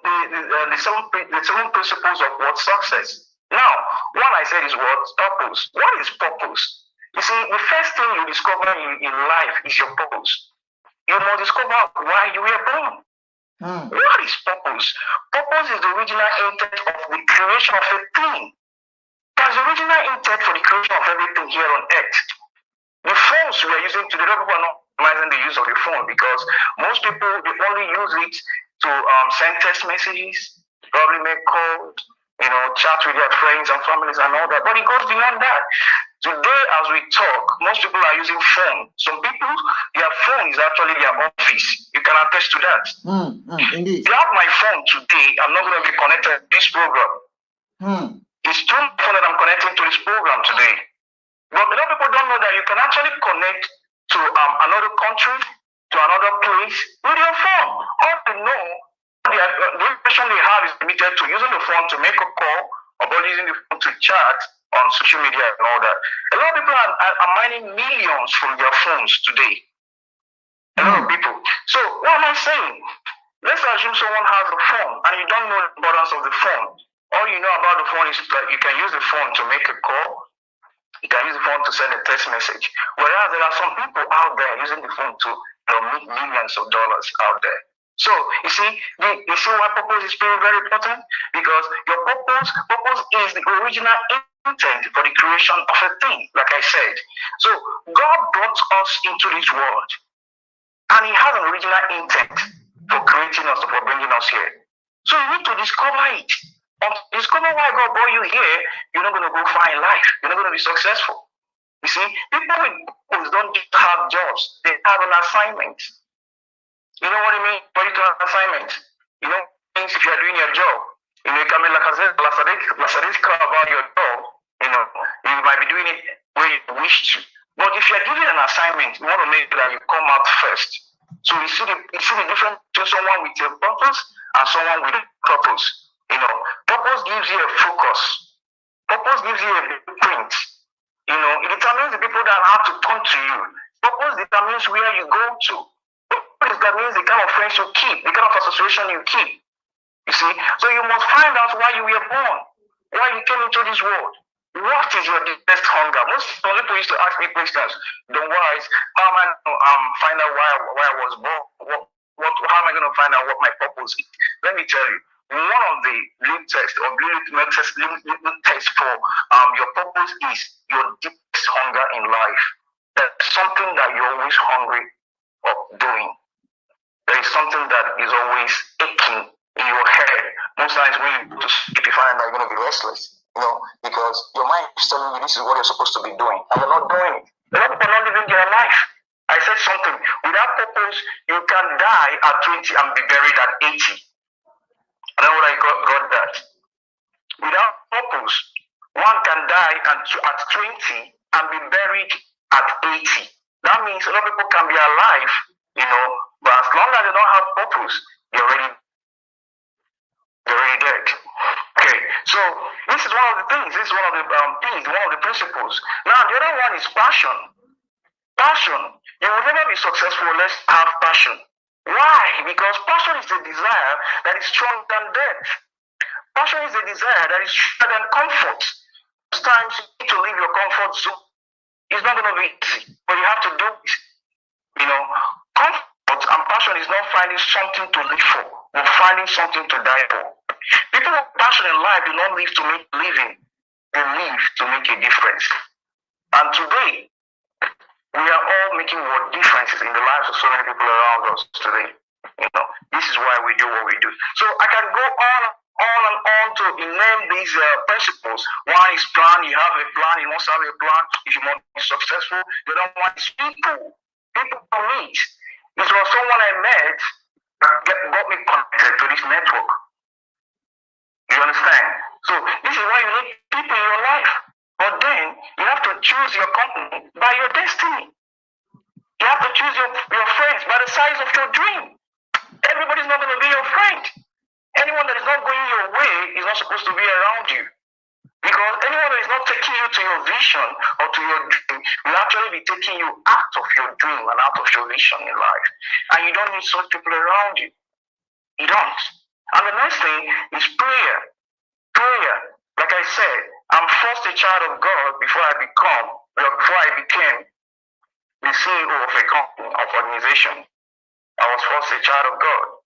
principles of what success. Now, one I said is what? Purpose. What is purpose? You see, the first thing you discover in life is your purpose. You must discover why you were born. What is purpose? Purpose is the original intent of the creation of a thing. There's the original intent for the creation of everything here on earth. The phones we are using today, people are not minimizing the use of the phone because most people, they only use it to send text messages, probably make calls, chat with their friends and families and all that. But it goes beyond that. Today, as we talk, most people are using phone. Some people, their phone is actually their office. You can attest to that. Indeed. If you have my phone today, I'm not going to be connected to this program. It's through my phone that I'm connecting to this program today. But a lot of people don't know that you can actually connect to another country, to another place with your phone. All they know, the information they have is limited to using the phone to make a call or using the phone to chat on social media and all that. A lot of people are mining millions from their phones today. A lot of people. So what am I saying? Let's assume someone has a phone and you don't know the importance of the phone. All you know about the phone is that you can use the phone to make a call. You can use the phone to send a text message. Whereas there are some people out there using the phone to make millions of dollars out there. So you see why purpose is very, very important? Because your purpose is the original intent for the creation of a thing, like I said. So God brought us into this world, and He has an original intent for creating us, for bringing us here. So you need to discover it. Discover why God brought you here. You're not going to go far in life. You're not going to be successful. You see, people with purpose don't just have jobs. They have an assignment. You know what I mean? For you to have an assignment. Things if you're doing your job. You can be like I said, about your job. You might be doing it where you wish to. But if you're given an assignment, you want to make sure that you come out first. So you see the difference between someone with a purpose and someone with a purpose. Purpose gives you a focus. Purpose gives you a blueprint. It determines the people that have to come to you. Purpose determines where you go to. Purpose determines the kind of friends you keep, the kind of association you keep. You see? So you must find out why you were born, why you came into this world. What is your deepest hunger? Most people used to ask me questions. Don't worry, how am I going to find out why I was born? How am I going to find out what my purpose is? Let me tell you. One of the litmus tests for your purpose is your deepest hunger in life. There's something that you're always hungry of doing. There is something that is always aching in your head. Most times when you go to sleep, you find that you're going to be restless, because your mind is telling you this is what you're supposed to be doing, and you're not doing it. A lot of people are not living their life. I said something. Without purpose, you can die at 20 and be buried at 80. I don't know where I got that. Without purpose, one can die at 20 and be buried at 80. That means a lot of people can be alive, but as long as they don't have purpose, they're already dead. Okay, so this is one of the things. This is one of the one of the principles. Now, the other one is passion. Passion. You will never be successful unless you have passion. Why? Because passion is a desire that is stronger than death. Passion is a desire that is stronger than comfort. Sometimes you need to leave your comfort zone. It's not going to be easy, but you have to do it. Comfort and passion is not finding something to live for, but finding something to die for. People with passion in life do not live to make a living. They live to make a difference. And today, we are all making what differences in the lives of so many people around us today. This is why we do what we do. So I can go on and on to name these principles. One is plan. You have a plan. You must have a plan if you want to be successful. The other one is people. People to meet. This was someone I met that got me connected to this network. You understand? So this is why you need people in your life. But then you have to choose your company by your destiny. You have to choose your friends by the size of your dream. Everybody's not going to be your friend. Anyone that is not going your way is not supposed to be around you. Because anyone that is not taking you to your vision or to your dream will actually be taking you out of your dream and out of your vision in life. And you don't need such people around you. You don't. And the next thing is prayer. Prayer. Like I said, I'm first a child of God before I became the CEO of a company, of organization. I was first a child of God.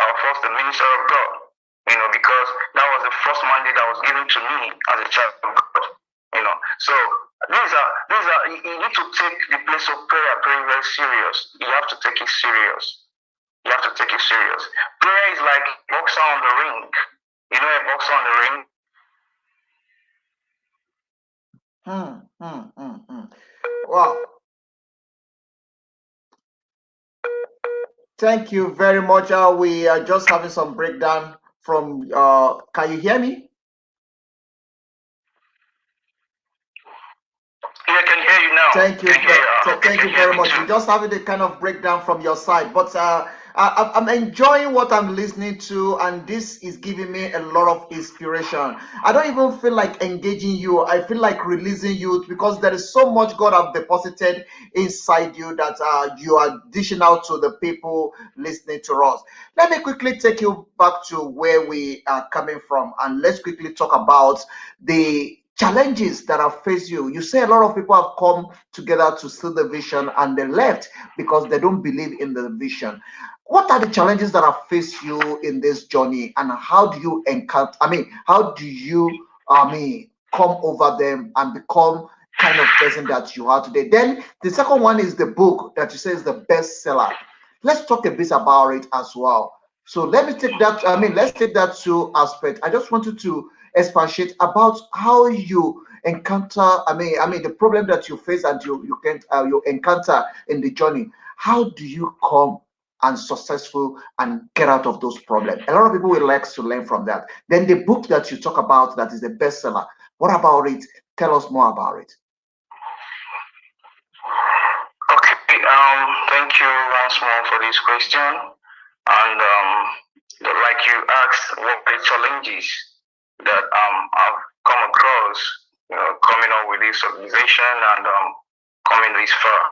I was first a minister of God. Because that was the first mandate that was given to me as a child of God. So these are you need to take the place of prayer very, very serious. You have to take it serious. You have to take it serious. Prayer is like a boxer on the ring. You know a boxer on the ring? Wow. Thank you very much. We are just having some breakdown from, can you hear me? Yeah, I can hear you now. Thank you. Thank you very much. We're just having the kind of breakdown from your side, but I'm enjoying what I'm listening to, and this is giving me a lot of inspiration. I don't even feel like engaging you. I feel like releasing you because there is so much God have deposited inside you that you are dishing out to the people listening to us. Let me quickly take you back to where we are coming from, and let's quickly talk about the challenges that have faced you. You say a lot of people have come together to see the vision and they left because they don't believe in the vision. What are the challenges that have faced you in this journey, and how do you encounter? How do you come over them and become kind of person that you are today? Then the second one is the book that you say is the bestseller. Let's talk a bit about it as well. So let me take that. Let's take that to aspect. I just wanted to expatiate about how you encounter. The problem that you face and you encounter in the journey. How do you come and successful and get out of those problems? A lot of people will like to learn from that. Then the book that you talk about that is the bestseller. What about it? Tell us more about it. Okay. Thank you once more for this question. And like you asked, what are the challenges that I've come across, coming up with this organization and coming this far.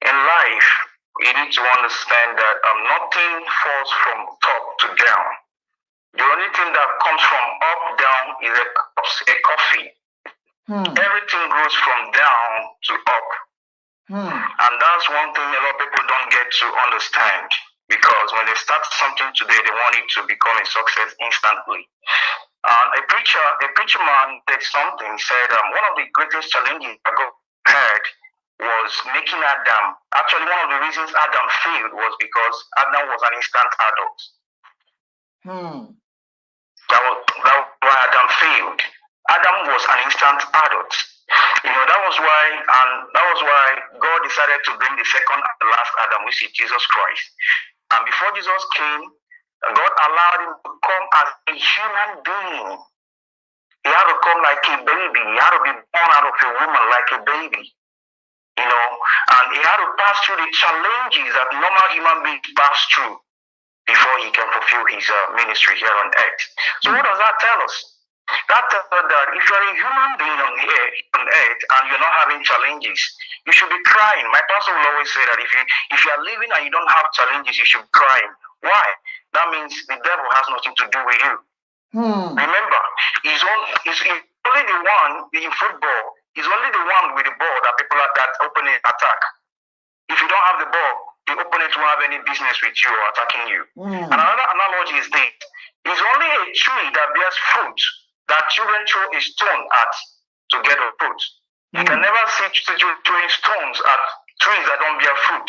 In life, you need to understand that nothing falls from top to down. The only thing that comes from up down is a coffee. Everything goes from down to up. And that's one thing a lot of people don't get to understand, because when they start something today, they want it to become a success instantly. A preacher man did something, said one of the greatest challenges I had was making Adam. Actually, one of the reasons Adam failed was because Adam was an instant adult. That was why Adam failed. Adam was an instant adult. That was why God decided to bring the second and the last Adam, which is Jesus Christ. And before Jesus came, God allowed him to come as a human being. He had to come like a baby. He had to be born out of a woman like a baby. And he had to pass through the challenges that normal human beings pass through before he can fulfill his ministry here on earth. So what does that tell us? That tells us that if you're a human being on earth and you're not having challenges, you should be crying. My pastor will always say that if you are living and you don't have challenges, you should be crying. Why? That means the devil has nothing to do with you. Remember, he's only the one in football. He's only the one with the ball that people that opponent attack. If you don't have the ball, the opponent won't have any business with you or attacking you. And another analogy is this: it's only a tree that bears fruit that children throw a stone at to get a fruit. You can never see children throwing stones at trees that don't bear fruit.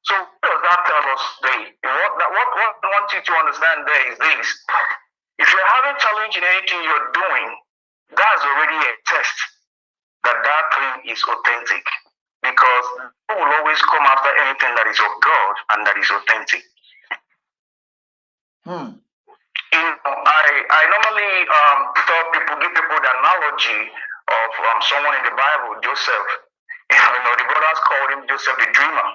So what does that tell us today? What I want you to understand there is this: if you're having challenge in anything you're doing, that's already a test that thing is authentic. Because people will always come after anything that is of God and that is authentic. I normally give people the analogy of someone in the Bible, Joseph. The brothers called him Joseph the dreamer.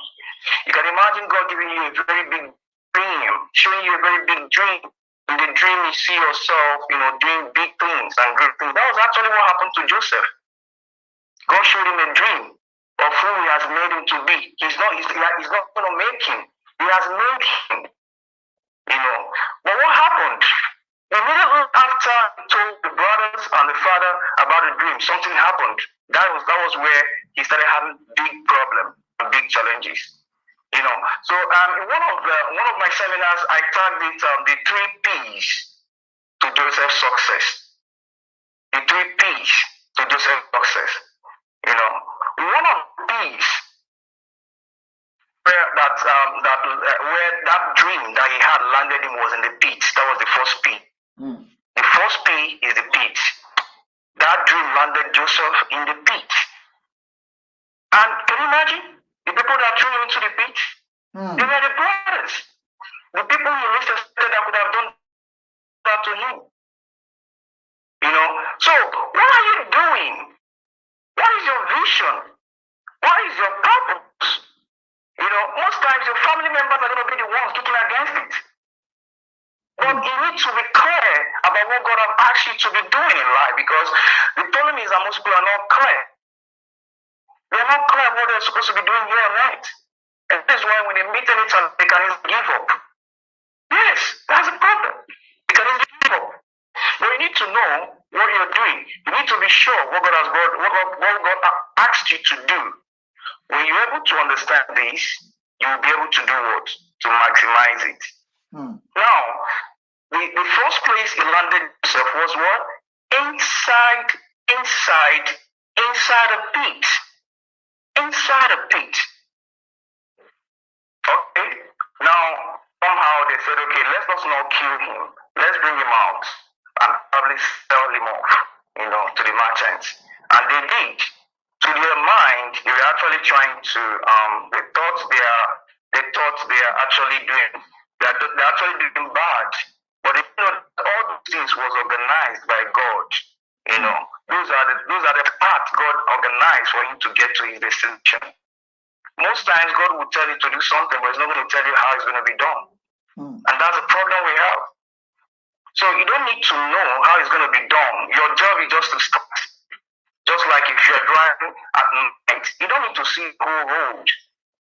You can imagine God giving you a very big dream, showing you a very big dream. In the dream, you see yourself, doing big things and great things. That was actually what happened to Joseph. God showed him a dream of who he has made him to be. He's not going to make him. He has made him. But what happened? Immediately after he told the brothers and the father about the dream, something happened. That was where he started having big problems and big challenges. So in one of my seminars, I tagged it the 3 P's to Joseph's success. The 3 P's to Joseph's success. One of these where that dream that he had landed him was in the pit. That was the first P. The first P is the pit. That dream landed Joseph in the pit. And can you imagine the people that threw him into the pit? They were the brothers. The people he least expected that could have done that to him. So what are you doing? What is your vision? What is your purpose? Most times your family members are going to be the ones kicking against it. But you need to be clear about what God has asked you to be doing in life, because the problem is that most people are not clear. They're not clear what they're supposed to be doing here on earth. And this is why when they meet any challenge, they can easily give up. Yes, that's a problem. They can easily give up. But you need to know what you're doing. You need to be sure what God asked you to do. When you're able to understand this, you'll be able to do what? To maximize it. Now, the first place he landed himself was what? Inside a pit. Inside a pit. Okay? Now, somehow they said, okay, let's not kill him. Let's bring him out and probably sell him off, to the merchants. And they did. To their mind, they were actually trying to, they thought they are actually doing bad. But all these things was organized by God. Those are the paths God organized for him to get to his destination. Most times God will tell you to do something, but he's not going to tell you how it's going to be done. And that's the problem we have. So you don't need to know how it's going to be done. Your job is just to start. Just like if you're driving at night, you don't need to see the whole road.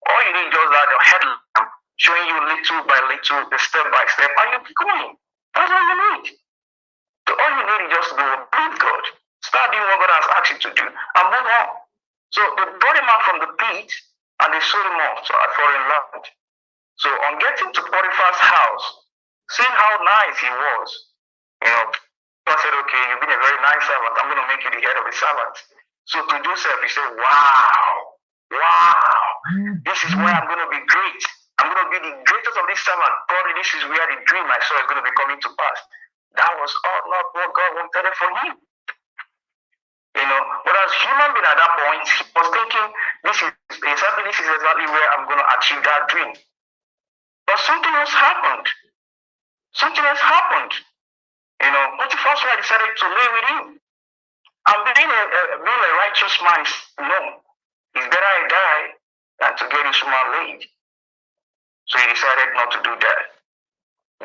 All you need is just your headlamp showing you little by little, the step by step, and you'll be going. That's all you need. So all you need is just to believe God. Start doing what God has asked you to do and move on. So they brought him out from the pit and they sold him off to a foreign land. So on getting to Potiphar's house, seeing how nice he was, God said, okay, you've been a very nice servant. I'm going to make you the head of the servants. So to Joseph, he said, wow, this is where I'm going to be great. I'm going to be the greatest of these servants. Probably this is where the dream I saw is going to be coming to pass. That was all not what God wanted for him. But as human being at that point, he was thinking, this is exactly where I'm going to achieve that dream. But something else happened. Potiphar's wife decided to lay with him. And being a righteous man, it's better I die than to get this woman laid. So he decided not to do that.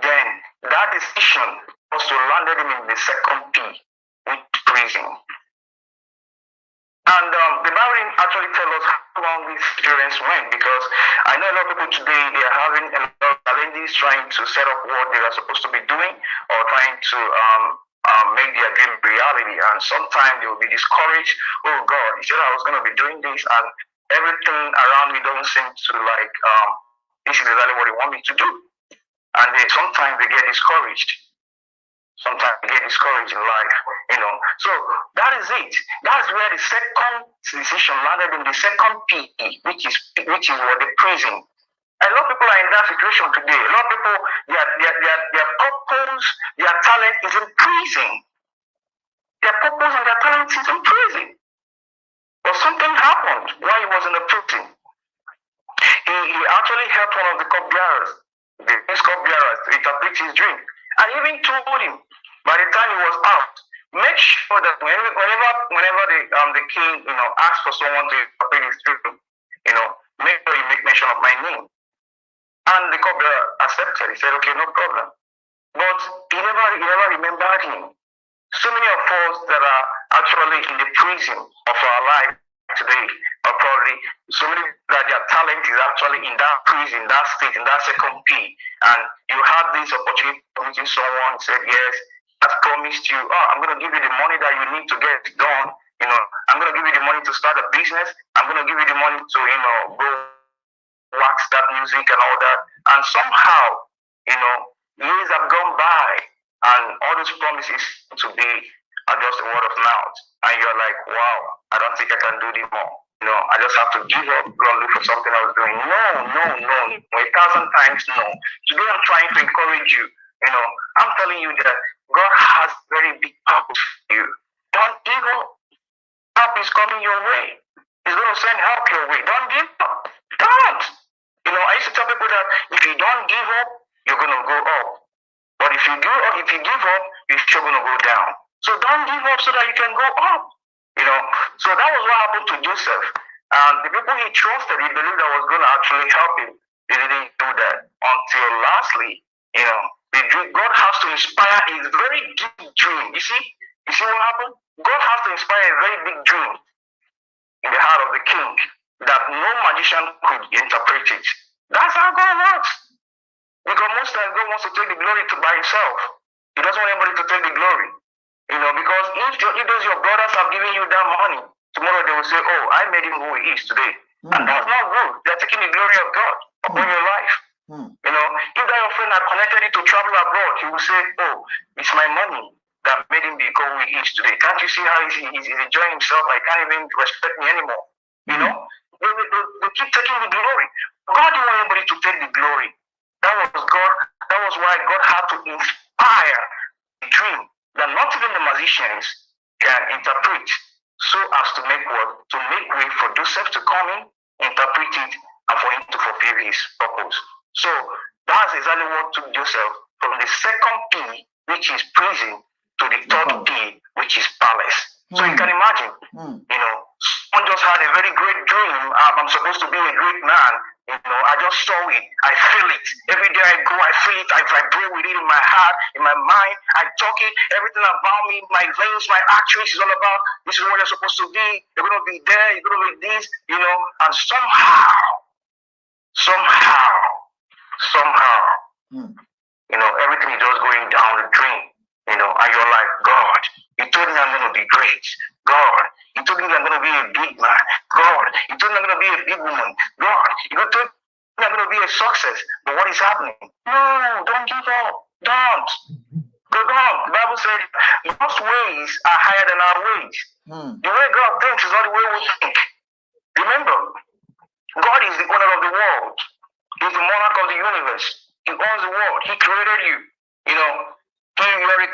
Then that decision also landed him in the second P, which is prison. And the Bible didn't actually tell us how long this experience went, because I know a lot of people today, they are having a lot of challenges trying to set up what they are supposed to be doing, or trying to make their dream reality. And sometimes they will be discouraged. Oh God, you said I was going to be doing this, and everything around me doesn't seem to like, this is exactly what they want me to do. And sometimes they get discouraged. Sometimes they get discouraged in life, So that is it. That's where the second decision landed in the second P, which is what the prison. A lot of people are in that situation today. A lot of people, their purpose, their talent is in prison. Their purpose and their talent is in prison. But something happened while he was in the prison. He actually helped one of the cupbearers, the cupbearers, to interpret his dream. And even told him, by the time he was out, make sure that whenever the king, asks for someone to interpret his dream, make sure you make mention of my name. And the cupbearer accepted. He said, okay, no problem. But he never remembered him. So many of us that are actually in the prison of our life today are probably so many that their talent is actually in that prison, that state, in that second P. And you have this opportunity of meeting someone, said, yes, I've promised you, I'm going to give you the money that you need to get it done. I'm going to give you the money to start a business. I'm going to give you the money to, go wax that music and all that. And somehow, years have gone by and all those promises to be are just a word of mouth. And you're like, wow, I don't think I can do this more. I just have to give up, go and look for something I was doing. No, 1,000 times no. Today I'm trying to encourage you. I'm telling you that God has very big purpose for you. Don't give up. Help is coming your way. He's going to send help your way. Don't give up. Don't. I used to tell people that if you don't give up, you're going to go up. But if you give up, you're still going to go down. So don't give up so that you can go up. So that was what happened to Joseph. And the people he trusted, he believed that was going to actually help him. They didn't do that until lastly, God has to inspire a very deep dream. You see what happened? God has to inspire a very big dream in the heart of the king that no magician could interpret it. That's how God works. Because most times God wants to take the glory by himself. He doesn't want anybody to take the glory. Because if those your brothers have given you that money, tomorrow they will say, oh, I made him who he is today. And that's not good. They're taking the glory of God upon your life. If that your friend had connected it to travel abroad, he will say, oh, it's my money that made him become who he is today. Can't you see how he's enjoying himself? I can't even respect me anymore. They keep taking the glory. God didn't want anybody to take the glory. That was God. That was why God had to inspire the dream that not even the magicians can interpret, so as to make way for Joseph to come in, interpret it, and for him to fulfill his purpose. So that's exactly what took Joseph from the second P, which is prison, to the third P, which is palace. So you can imagine, someone just had a very great dream. I'm supposed to be a great man. I just saw it. I feel it. Every day I go, I feel it. I vibrate with it in my heart, in my mind. I talk it. Everything about me, my veins, my arteries is all about this is what you're supposed to be. You're going to be there. You're going to be this, and somehow, everything is just going down the drain, and you're like, God, you told me I'm going to be great. God, you told me I'm going to be a big man. God, you told me I'm going to be a big woman. God, you told me I'm going to be a success. But what is happening? No, don't give up. Don't. Go on. The Bible said, most ways are higher than our ways. The way God thinks is not the way we think. Remember, God is the owner of the world. He's the monarch of the universe. He owns the world. He created you. You are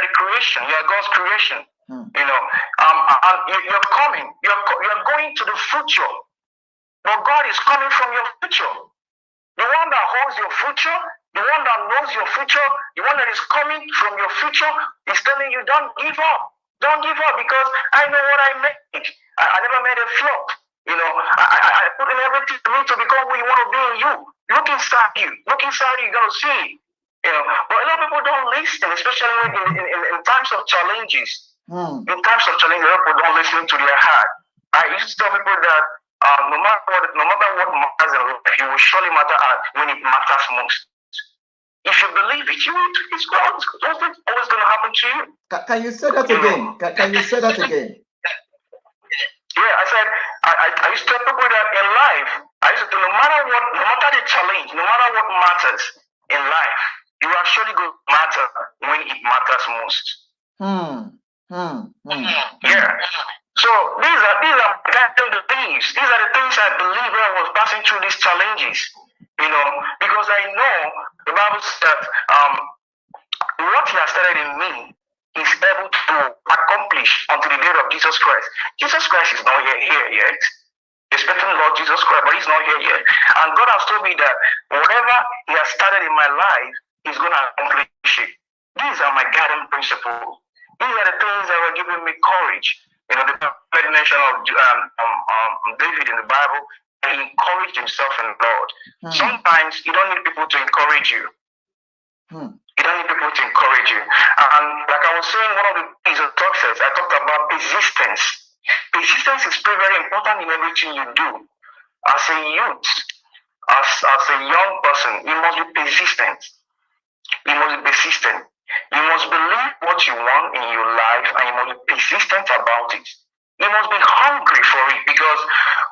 the creation. You are God's creation. And you're coming. You're going to the future. But God is coming from your future. The one that holds your future, the one that knows your future, the one that is coming from your future is telling you, don't give up. Don't give up, because I know what I made. I never made a flop. I put in everything to me to become who you want to be in you. Look inside you. Look inside you, you're going to see. But a lot of people don't listen, especially in times of challenges. In times of challenges, a lot of people don't listen to their heart. I used to tell people that no matter what matters in life, you will surely matter when it matters most. If you believe it, it's always going to happen to you. Can you say that again? Can you say that again? Yeah, I said, I used to tell people that in life, no matter the challenge, no matter what matters in life, you are surely going to matter when it matters most. Yeah. So these are the things. These are the things I believe when I was passing through these challenges. Because I know the Bible says that what He has started in me is able to accomplish until the day of Jesus Christ. Jesus Christ is not here yet. Expecting Lord Jesus Christ, but He's not here yet. And God has told me that whatever He has started in my life, He's going to accomplish it. These are my guiding principles. These are the things that were giving me courage. You know, the mention of David in the Bible, he encouraged himself in the Lord. Sometimes you don't need people to encourage you. You don't need people to encourage you. And like I was saying, one of the things of success, I talked about persistence. Persistence is very, very important in everything you do. As a youth, as a young person, you must be persistent. You must be persistent. You must believe what you want in your life and you must be persistent about it. You must be hungry for it, because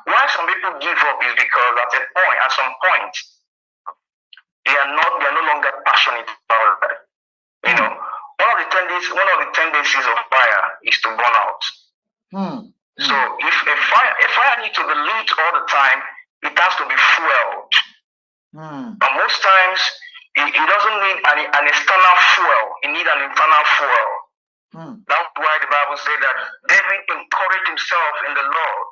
why some people give up is because at some point, they are no longer passionate about it. You know, one of the tendencies of fire is to burn out. So if a fire needs to be lit all the time, it has to be fueled. But most times it doesn't need an external fuel, it needs an internal fuel. That's why the Bible said that David encouraged himself in the Lord.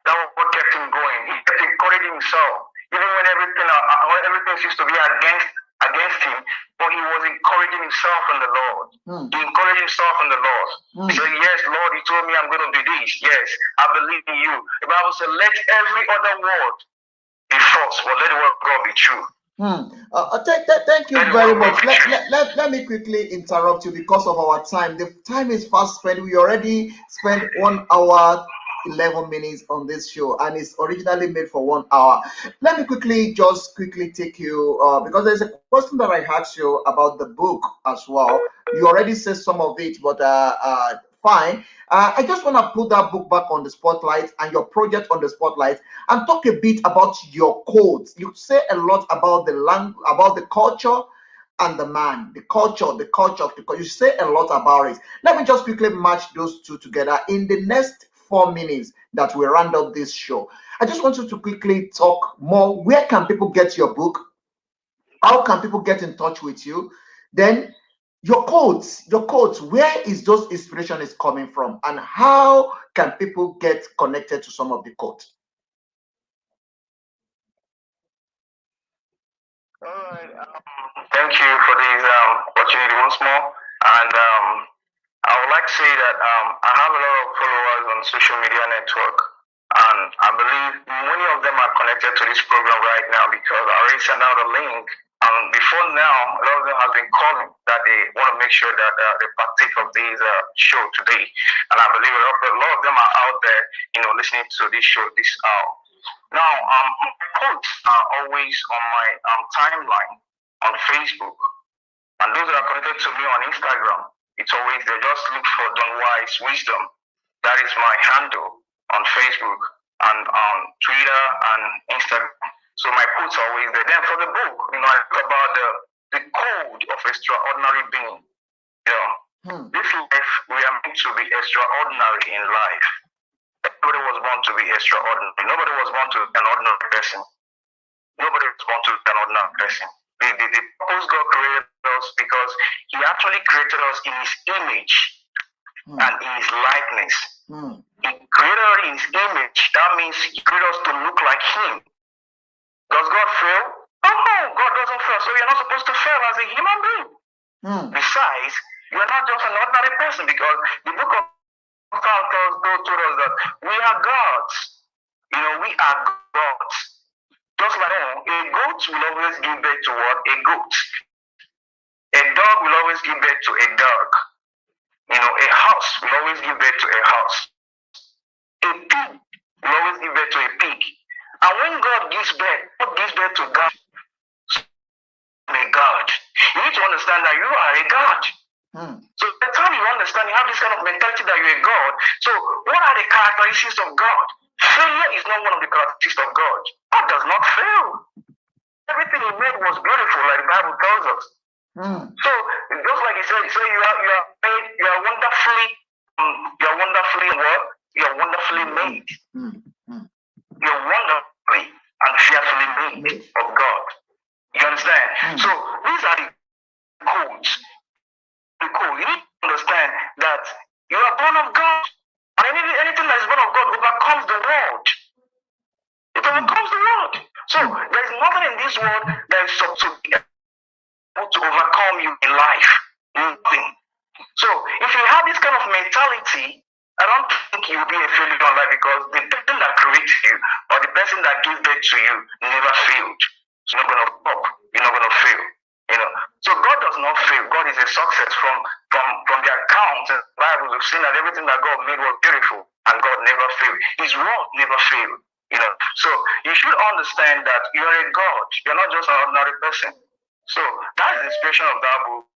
That was what kept him going. He kept encouraging himself, even when everything seems to be against him, but he was encouraging himself in the Lord. He encouraged himself in the Lord. He said, yes, Lord, you told me I'm going to do this. Yes, I believe in you. The Bible said, let every other word be false, but let the word of God be true. Thank you very much. Let me quickly interrupt you because of our time. The time is fast spent. We already spent 1 hour 11 minutes on this show, and it's originally made for 1 hour. Let me quickly take you because there's a question that I asked you about the book as well. You already said some of it, but fine. I just want to put that book back on the spotlight and your project on the spotlight and talk a bit about your codes. You say a lot about the language, about the culture and the man, the culture of the culture. You say a lot about it. Let me just quickly match those two together in the next 4 minutes that we round up this show. I just want you to quickly talk more. Where can people get your book? How can people get in touch with you? Then your quotes, where is those inspiration is coming from, and how can people get connected to some of the quotes? All right. Thank you for this opportunity once more. And I would like to say that I have a lot of followers on social media network, and I believe many of them are connected to this program right now because I already sent out a link. Before now, a lot of them have been calling that they want to make sure that they partake of this show today. And I believe a lot of them are out there, listening to this show this hour. Now, my quotes are always on my timeline on Facebook, and those that are connected to me on Instagram, it's always they just look for Don Wise Wisdom. That is my handle on Facebook and on Twitter and Instagram. So my quotes are always there. Then for the book, I talk about the code of extraordinary being. This life, we are meant to be extraordinary in life. Nobody was born to be extraordinary. Nobody was born to be an ordinary person. Nobody was born to be an ordinary person. The purpose God created us because He actually created us in His image and in His likeness. He created us in His image. That means He created us to look like Him. Does God fail? Oh, God doesn't fail. So you're not supposed to fail as a human being. Besides, you're not just an ordinary person, because the book of Psalms told us that we are gods. We are gods. Just like a goat will always give birth to what? A goat. A dog will always give birth to a dog. A house will always give birth to a house. A pig will always give birth to a pig. And when God gives birth to God. A God. You need to understand that you are a God. So the time you understand, you have this kind of mentality that you're a God. So what are the characteristics of God? Failure is not one of the characteristics of God. God does not fail. Everything He made was beautiful, like the Bible tells us. So just like He said, you are made, you are wonderfully made. You're wonderfully and fearfully made of God. You understand? So these are the codes. The code. You need to understand that you are born of God. And anything that is born of God overcomes the world. It overcomes the world. So there is nothing in this world that is able to overcome you in life. Nothing. So So if you have this kind of mentality, I don't think you'll be a failure in life, because the person that created you or the person that gave birth to you never failed. So you're not gonna stop. You're not gonna fail. You know. So God does not fail. God is a success. From the account in the Bible, we've seen that everything that God made was beautiful, and God never failed. His word never failed. You know. So you should understand that you're a God. You're not just an ordinary person. So that's the inspiration of that book.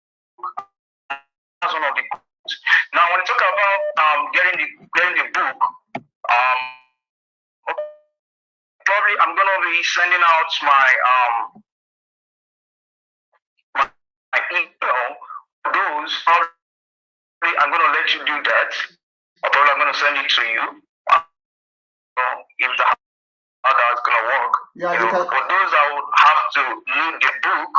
That's one of the quotes. Now, when you talk about getting the book, probably I'm gonna be sending out my email. Those probably I'm gonna let you do that. Or probably I'm gonna send it to you. If the how that's gonna work. Yeah, you know, for those that would have to need the book,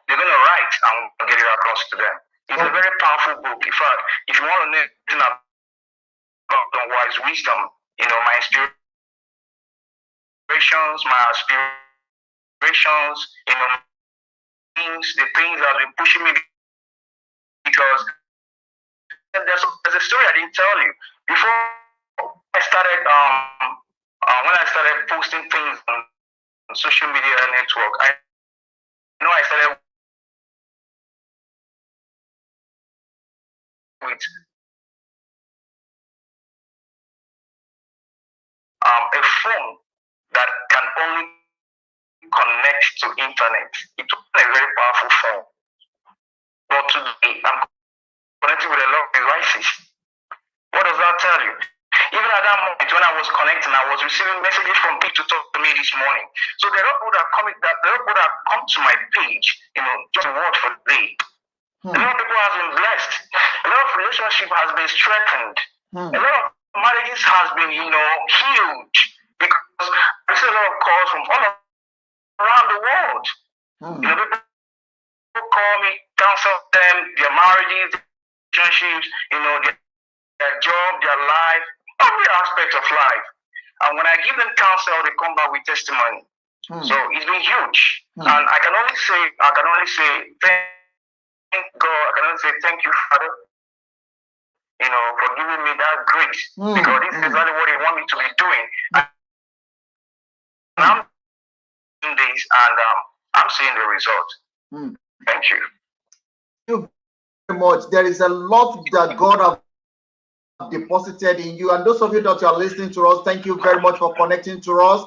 they're gonna write and get it across to them. It's a very powerful book. In fact, if you want to know anything about wise wisdom, my inspirations, the things that have been pushing me, because there's a story I didn't tell you. Before I started, when I started posting things on social media network, I started with a phone that can only connect to internet. It's a very powerful phone. But today, I'm connecting with a lot of devices. What does that tell you? Even at that moment when I was connecting, I was receiving messages from people to talk to me this morning. So there are people that come to my page, just a word for the day. A lot of people have been blessed. A lot of relationship has been strengthened. A lot of marriages has been, healed, because I see a lot of calls from all around the world. People call me, counsel them, their marriages, relationships, their job, their life, every aspect of life. And when I give them counsel, they come back with testimony. So it's been huge. And I can only say thank God. I can only say thank you, Father, for giving me that grace. Because this is exactly what He want me to be doing. And I'm doing this, and I'm seeing the result. Thank you. Thank you very much. There is a lot that God has deposited in you, and those of you that are listening to us, thank you very much for connecting to us.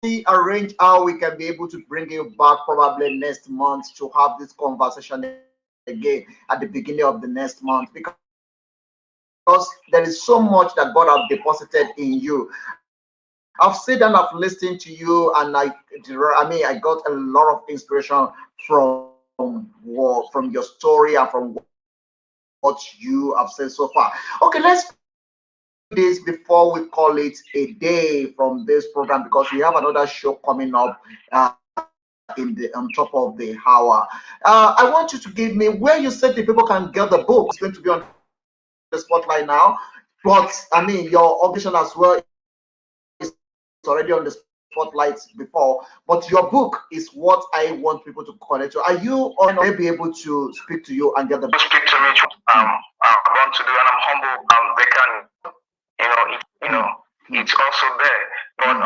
We arrange how we can be able to bring you back probably next month to have this conversation again at the beginning of the next month, because there is so much that God has deposited in you. I've sat and I've listened to you, and I got a lot of inspiration from your story and from what you have said so far. Okay, let's do this before we call it a day from this program, because we have another show coming up on top of the hour. I want you to give me where you said the people can get the book. It's going to be on the spotlight now, but your organization as well is already on the spotlight before, but your book is what I want people to connect to. Are you or may be able to speak to you and get the book? Speak to me. I'm going to do, and I'm humble. They can, it's also there, but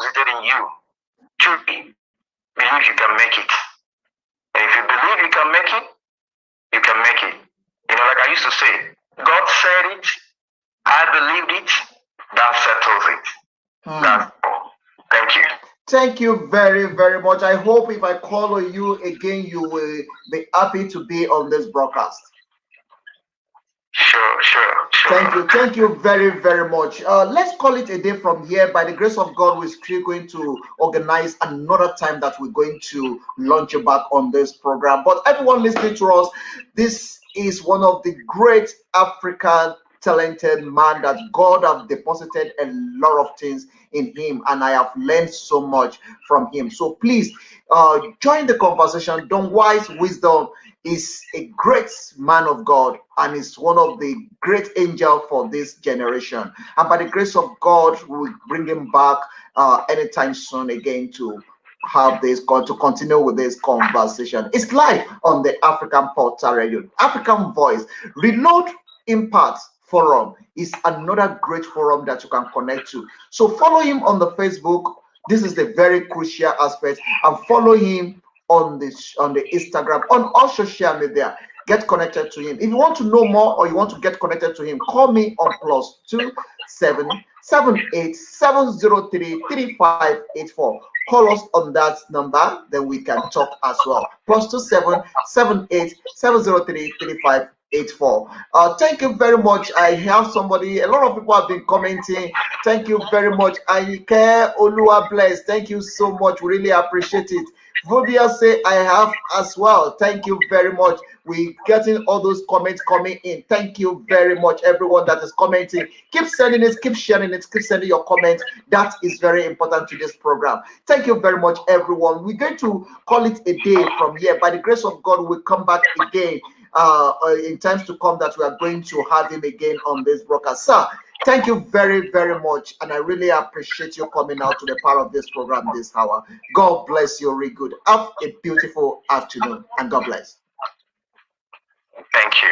deposited in you. Truly believe you can make it. And if you believe you can make it, you can make it. Like I used to say, God said it, I believed it, that settles it. That's all. Thank you. Thank you very, very much. I hope if I call on you again, you will be happy to be on this broadcast. Sure. Thank you very, very much. Let's call it a day from here. By the grace of God, we're still going to organize another time that we're going to launch you back on this program. But everyone listening to us, this is one of the great African talented man that God have deposited a lot of things in him, and I have learned so much from him. So please join the conversation. Don Wise Wisdom is a great man of God and is one of the great angels for this generation. And by the grace of God, we'll bring him back anytime soon again to have this to continue with this conversation. It's live on the African Portal Radio, African Voice. Reload Impact Forum is another great forum that you can connect to. So follow him on the Facebook. This is the very crucial aspect, and follow him on the Instagram, on all social media. Get connected to him. If you want to know more or you want to get connected to him, call me on +27787033584. Call us on that number, then we can talk as well. +27787033584. Thank you very much. I have somebody, a lot of people have been commenting. Thank you very much. Ayike Olua bless. Thank you so much. Really appreciate it. Vobia say I have as well. Thank you very much. We getting all those comments coming in. Thank you very much, everyone that is commenting. Keep sending it, keep sharing it, keep sending your comments. That is very important to this program. Thank you very much, everyone. We're going to call it a day from here. By the grace of God, we'll come back again in times to come that we are going to have him again on this broadcast. Sir, thank you very, very much. And I really appreciate you coming out to the part of this program this hour. God bless you, really good. Have a beautiful afternoon and God bless. Thank you.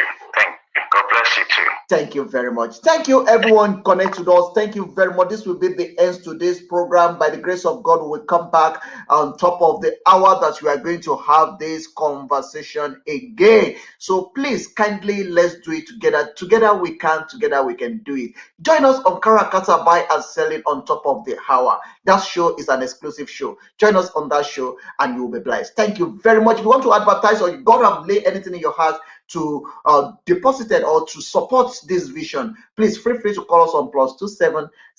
God bless you too. Thank you very much. Thank you, everyone connected to us. Thank you very much. This will be the end to this program. By the grace of God, we'll come back on top of the hour that we are going to have this conversation again. So please, kindly, let's do it together. Together we can do it. Join us on Karakata Buy and Selling on top of the hour. That show is an exclusive show. Join us on that show and you'll be blessed. Thank you very much. If you want to advertise or you God have laid anything in your heart to deposit it or to support this vision, please feel free to call us on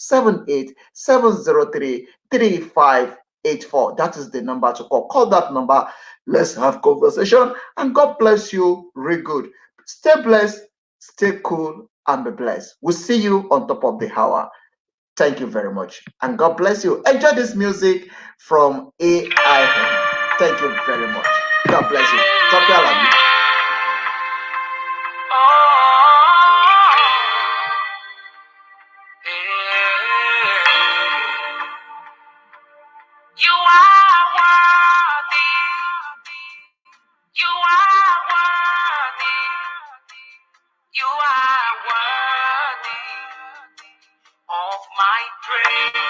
+27787033584. That is the number to call. Call that number. Let's have conversation and God bless you real good. Stay blessed, stay cool, and be blessed. We'll see you on top of the hour. Thank you very much and God bless you. Enjoy this music from AIM. Thank you very much. God bless you. Talk to you. You are worthy. You are worthy. You are worthy of my praise.